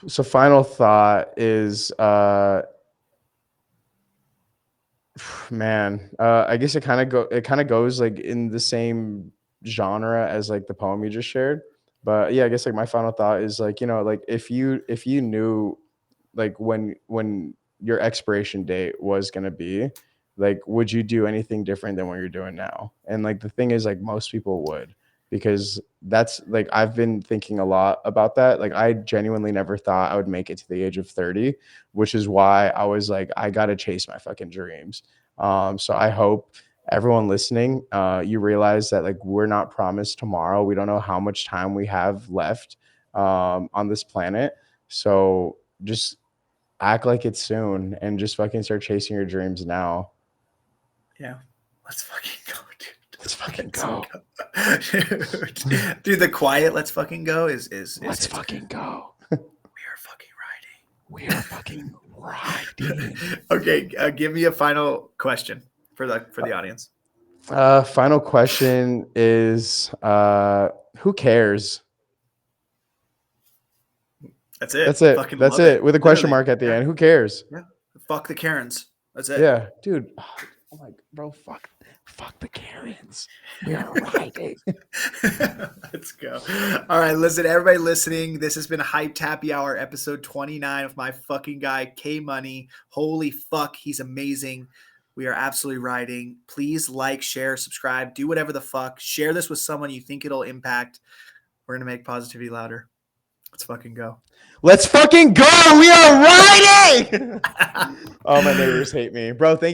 So final thought is man, I guess it kind of goes like in the same genre as like the poem you just shared. But yeah, I guess like my final thought is like, like if you knew like when your expiration date was going to be, like would you do anything different than what you're doing now? And like the thing is like most people would, because that's like I've been thinking a lot about that. Like I genuinely never thought I would make it to the age of 30, which is why I was like I got to chase my fucking dreams. So I hope everyone listening, you realize that like we're not promised tomorrow. We don't know how much time we have left on this planet. So just act like it's soon and just fucking start chasing your dreams now. Yeah. Let's fucking go, dude. Let's fucking go. Dude, the quiet let's fucking go is Let's fucking go. We are fucking riding. We are fucking riding. Okay, give me a final question for the audience. Final question is who cares? That's it. That's it. Fucking That's love it. With a question Literally. mark at the Yeah. end. Who cares? Yeah. Fuck the Karens. That's it. Yeah, dude. I'm like, bro, fuck the Karens. We are riding. Let's go. All right, listen, everybody listening. This has been Hype Happy Hour, episode 29 of my fucking guy, Kmoney. Holy fuck, he's amazing. We are absolutely riding. Please like, share, subscribe, do whatever the fuck. Share this with someone you think it'll impact. We're gonna make positivity louder. Let's fucking go. Let's fucking go. We are riding. Oh, my neighbors hate me, bro. Thank you.